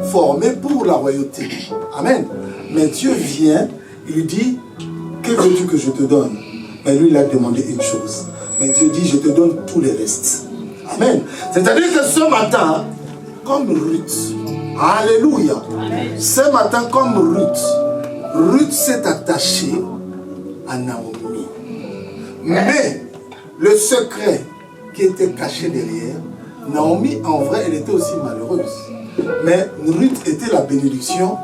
formées pour la royauté. Amen. Mais Dieu vient, il lui dit: que veux-tu que je te donne? Mais lui il a demandé une chose. Mais Dieu dit: je te donne tous les restes. Amen. C'est-à-dire que ce matin, comme Ruth, alléluia, ce matin comme Ruth s'est attachée à Naomi. Mais le secret qui était caché derrière, Naomi en vrai elle était aussi malheureuse. Mais Ruth était la bénédiction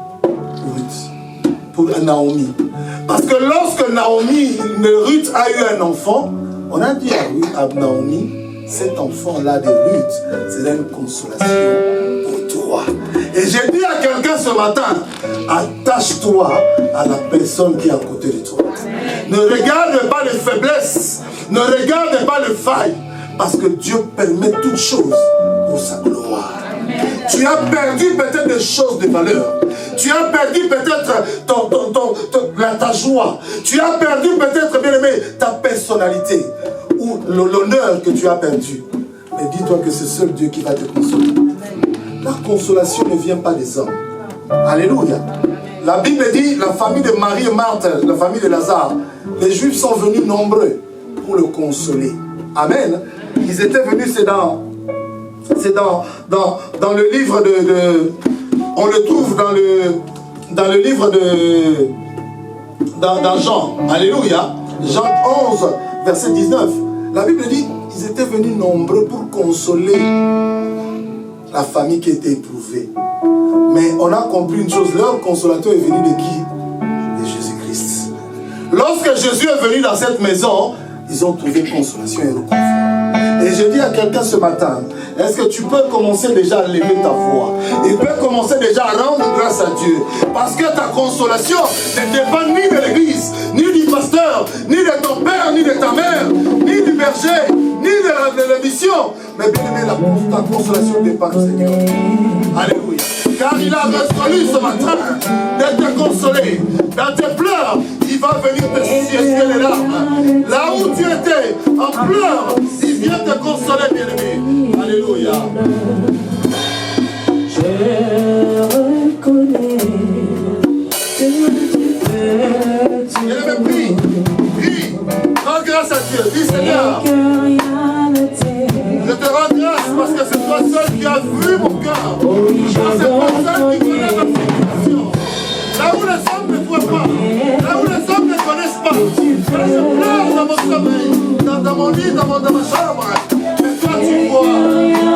pour Naomi. Parce que lorsque Ruth a eu un enfant, on a dit à Naomi: cet enfant-là de Ruth, c'est une consolation pour toi. Et j'ai dit à quelqu'un ce matin: attache-toi à la personne qui est à côté de toi. Ne regarde pas les faiblesses, ne regarde pas les failles, parce que Dieu permet toutes choses pour sa gloire. Tu as perdu peut-être des choses de valeur. Tu as perdu peut-être ta joie. Tu as perdu peut-être, bien aimé, ta personnalité ou l'honneur que tu as perdu. Mais dis-toi que c'est seul Dieu qui va te consoler. La consolation ne vient pas des hommes. Alléluia. La Bible dit, la famille de Marie et Marthe, la famille de Lazare, les Juifs sont venus nombreux pour le consoler. Amen. Ils étaient venus, c'est dans le livre on le trouve dans le livre dans Jean. Alléluia. Jean 11, verset 19. La Bible dit, ils étaient venus nombreux pour consoler la famille qui était éprouvée. Mais on a compris une chose, leur consolateur est venu de qui? De Jésus-Christ. Lorsque Jésus est venu dans cette maison, ils ont trouvé consolation et réconfort. Et je dis à quelqu'un ce matin, est-ce que tu peux commencer déjà à lever ta voix? Il peut commencer déjà à rendre grâce à Dieu. Parce que ta consolation ne dépend ni de l'église, ni du pasteur, ni de ton père, ni de ta mère, ni du berger, ni de la mission. Mais bien aimé, ta consolation dépend du Seigneur. Alléluia. Car il a résolu ce matin de te consoler. Dans tes pleurs, il va venir te siéger les larmes. Là où tu étais en pleurs, il vient te consoler, bien-aimé. Alléluia. Je reconnais que tu fais. Bien-aimé, prie. Rends grâce à Dieu. Dis Seigneur, je te rends grâce parce que c'est toi seul qui as vu mon cœur. C'est toi seul qui connais ma situation. Là où les hommes ne voient pas, là où les hommes ne connaissent pas, je pleure dans mon sommeil, dans mon lit, dans ma chambre. Mais toi tu vois,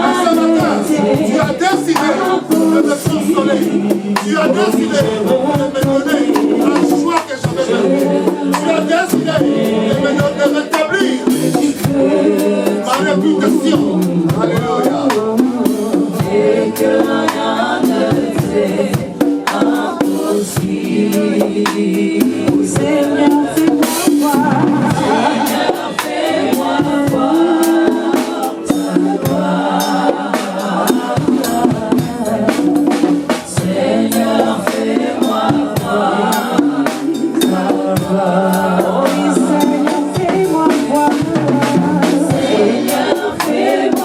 à ce matin, tu as décidé de me consoler. Tu as décidé de me donner la joie que j'avais perdue. Tu as décidé de rétablir ma réputation. Alléluia. Et que rien ne fait impossible. Seigneur, fais-moi voir. Seigneur, fais-moi voir ta gloire. Seigneur, fais-moi voir ta gloire. Oh oui, Seigneur, fais-moi voir. Seigneur, fais-moi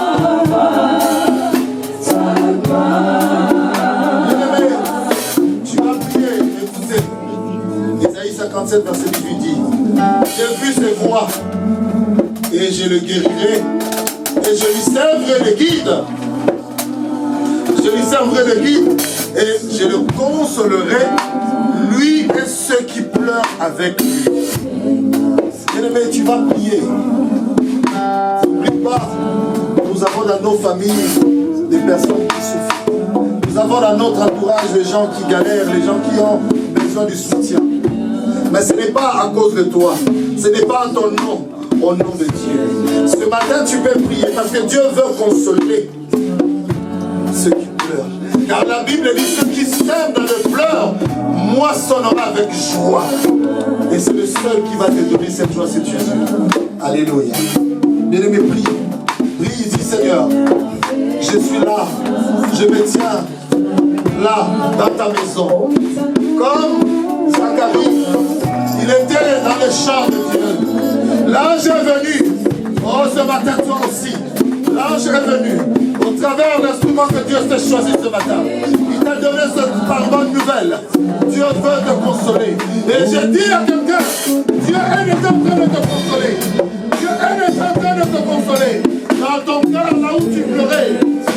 57, verset 18 dit, j'ai vu ses voies et je le guérirai et je lui servirai de guide. Je lui servirai de guide et je le consolerai, lui et ceux qui pleurent avec lui. Bien-aimé, tu vas prier. N'oublie pas, nous avons dans nos familles des personnes qui souffrent. Nous avons dans notre entourage des gens qui galèrent, les gens qui ont besoin du soutien. Mais ce n'est pas à cause de toi, ce n'est pas en ton nom, au nom de Dieu. Ce matin, tu peux prier parce que Dieu veut consoler ceux qui pleurent. Car la Bible dit, ceux qui sèment dans le pleurs, moissonnera avec joie. Et c'est le seul qui va te donner cette joie, c'est Jésus. Alléluia. Bien-aimé, prie. Prie, dis Seigneur, je suis là, je me tiens là, dans ta maison. Comme Zacharie, il était dans le champ de Dieu. L'ange est venu. Oh, ce matin, toi aussi. L'ange est venu. Au travers de l'instrument que Dieu t'a choisi ce matin. Il t'a donné cette bonne nouvelle. Dieu veut te consoler. Et je dis à quelqu'un, Dieu est en train de te consoler. Dieu est en train de te consoler. Dans ton cœur, là où tu pleurais,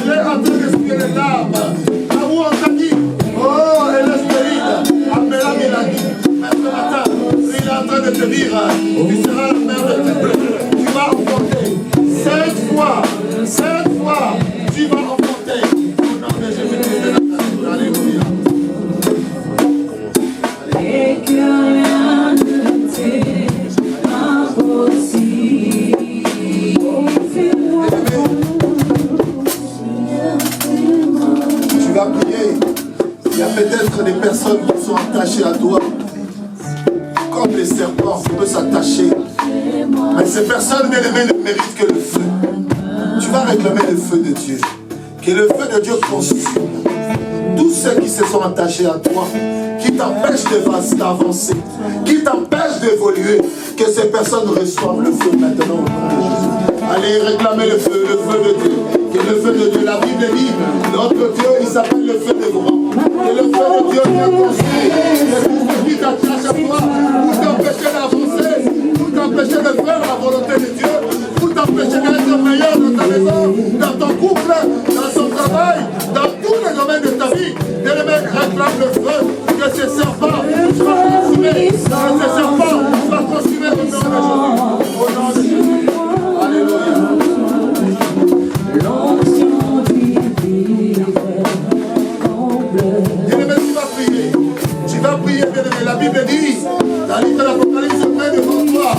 il est en train de respirer les larmes. Là où on t'a dit, oh, elle est stérile. Appela Mélanie. Mais ce matin, il est en train de te dire, tu seras la mère de tes pleurs. Tu vas emporter 7 fois, tu vas emporter. Au nom de Jésus-Christ de Nazareth. Alléluia. Et que rien ne t'est impossible. Tu vas prier. Il y a peut-être des personnes qui sont attachées à toi. Comme les serpents, qui peuvent s'attacher. Mais ces personnes, bien aimées, ne méritent que le feu. Tu vas réclamer le feu de Dieu. Que le feu de Dieu consume tous ceux qui se sont attachés à toi, qui t'empêchent d'avancer, qui t'empêchent d'évoluer. Que ces personnes reçoivent le feu maintenant au nom de Jésus. Allez réclamer le feu de Dieu. Que le feu de Dieu, la Bible dit, notre Dieu, il s'appelle le feu de grand. Que le feu de Dieu vient construire. Que tout ce qui t'attache à toi, pour t'empêcher d'avancer, pour t'empêcher de faire la volonté de Dieu, pour t'empêcher d'être meilleur dans ta maison, dans ton couple, dans ton travail, dans tous les domaines de ta vie. Que le mec réclame le feu, que ces serpents soient consumés, que ces serpents soient consumés au nom de Jésus. Au nom de Jésus. Alléluia. Bien-aimé, tu vas prier, bien-aimé. La Bible dit, dans le livre de l'Apocalypse, près devant toi,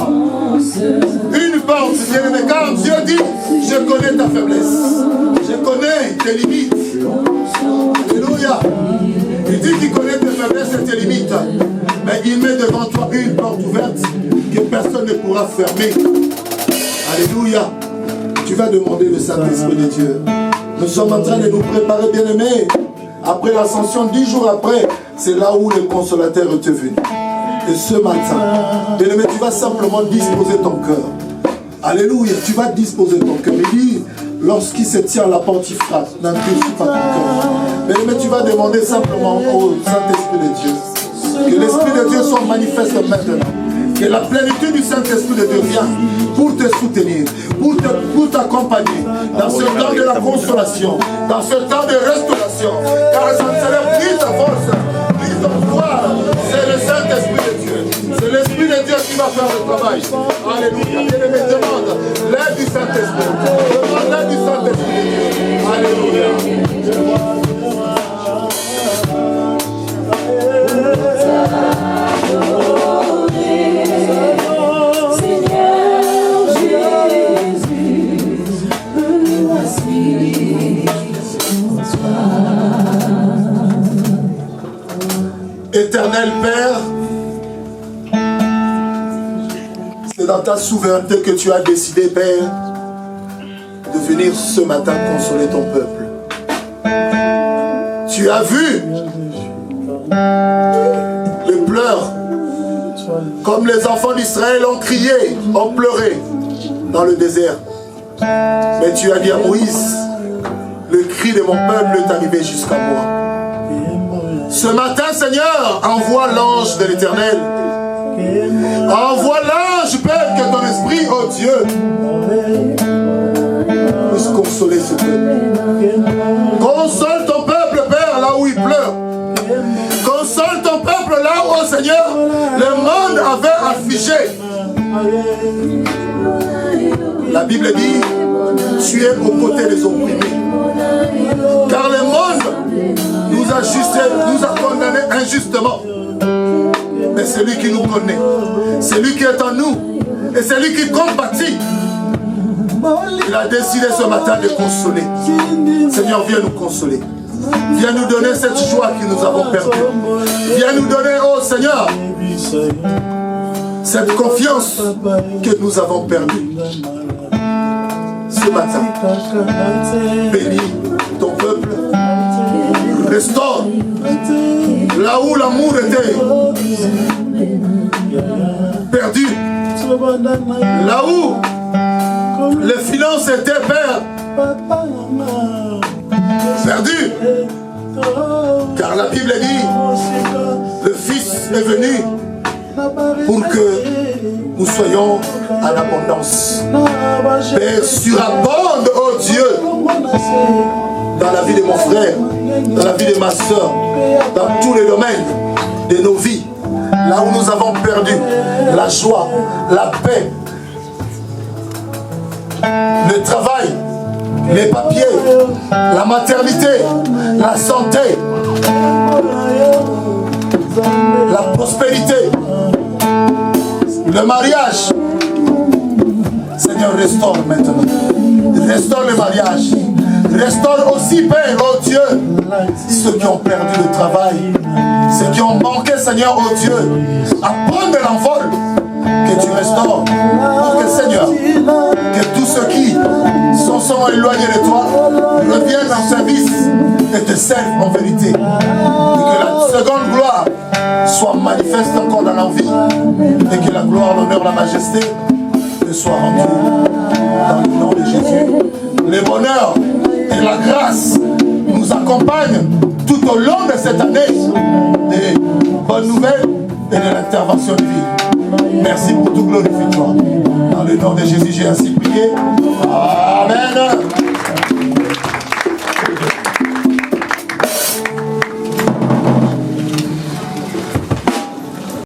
une porte, bien-aimé, car Dieu dit, je connais ta faiblesse, je connais tes limites. Alléluia. Il dit qu'il connaît tes faiblesses et tes limites, mais il met devant toi une porte ouverte que personne ne pourra fermer. Alléluia. Tu vas demander le Saint-Esprit de Dieu. Nous sommes en train de nous préparer, bien-aimés. Après l'ascension, 10 jours après, c'est là où le consolateur est venu. Et ce matin, bien-aimé, tu vas simplement disposer ton cœur. Alléluia, tu vas disposer ton cœur. Il dit, lorsqu'il se tient à la porte, il frappe. N'interdis pas ton cœur. Bien-aimé, tu vas demander simplement au Saint-Esprit de Dieu que l'Esprit de Dieu soit manifeste maintenant. Que la plénitude du Saint-Esprit de Dieu vienne pour te soutenir, pour t'accompagner dans ce temps de la consolation, dans ce temps de restauration. Car ça ne serait plus ta force, plus ton pouvoir. C'est le Saint-Esprit de Dieu. C'est l'Esprit de Dieu qui va faire le travail. Alléluia. Bien-aimé, demande l'aide du Saint-Esprit. Demande l'aide du Saint-Esprit de Dieu. Alléluia. Éternel Père, c'est dans ta souveraineté que tu as décidé, Père, de venir ce matin consoler ton peuple. Tu as vu les pleurs, comme les enfants d'Israël ont crié, ont pleuré dans le désert. Mais tu as dit à Moïse, le cri de mon peuple est arrivé jusqu'à moi. Ce matin, Seigneur, envoie l'ange de l'Éternel Envoie l'ange, Père, que ton esprit, oh Dieu, puisse consoler ce peuple. Console ton peuple, Père, là où il pleure. Console ton peuple là où, oh Seigneur, le monde avait affligé. La Bible dit, tu es aux côtés des opprimés. Car le monde nous a condamnés injustement. Mais c'est lui qui nous connaît. C'est lui qui est en nous. Et c'est lui qui compatit. Il a décidé ce matin de consoler. Seigneur, viens nous consoler. Viens nous donner cette joie que nous avons perdue. Viens nous donner, oh Seigneur, cette confiance que nous avons perdue. Ce matin, bénis ton peuple. Restaure là où l'amour était perdu. Là où les finances étaient perdues. Car la Bible dit, le Fils est venu pour que nous soyons à l'abondance. Père, surabonde, oh Dieu, dans la vie de mon frère, dans la vie de ma soeur, dans tous les domaines de nos vies, là où nous avons perdu la joie, la paix, le travail, les papiers, la maternité, la santé, la prospérité, le mariage. Seigneur, restaure maintenant. Restaure le mariage. Restaure aussi, Père, oh Dieu, ceux qui ont perdu le travail, ceux qui ont manqué, Seigneur, oh Dieu, à prendre de l'envol, que tu restaures. Pour que, Seigneur, que tous ceux qui sont éloignés de toi reviennent en service et te servent en vérité. Et que la seconde gloire soit manifeste encore dans leur vie. Et que la gloire, l'honneur, la majesté te soient rendus dans le nom de Jésus. Le bonheur et la grâce nous accompagnent tout au long de cette année des bonnes nouvelles et de l'intervention divine. Merci pour tout, glorifie-toi. Dans le nom de Jésus, j'ai ainsi prié. Amen.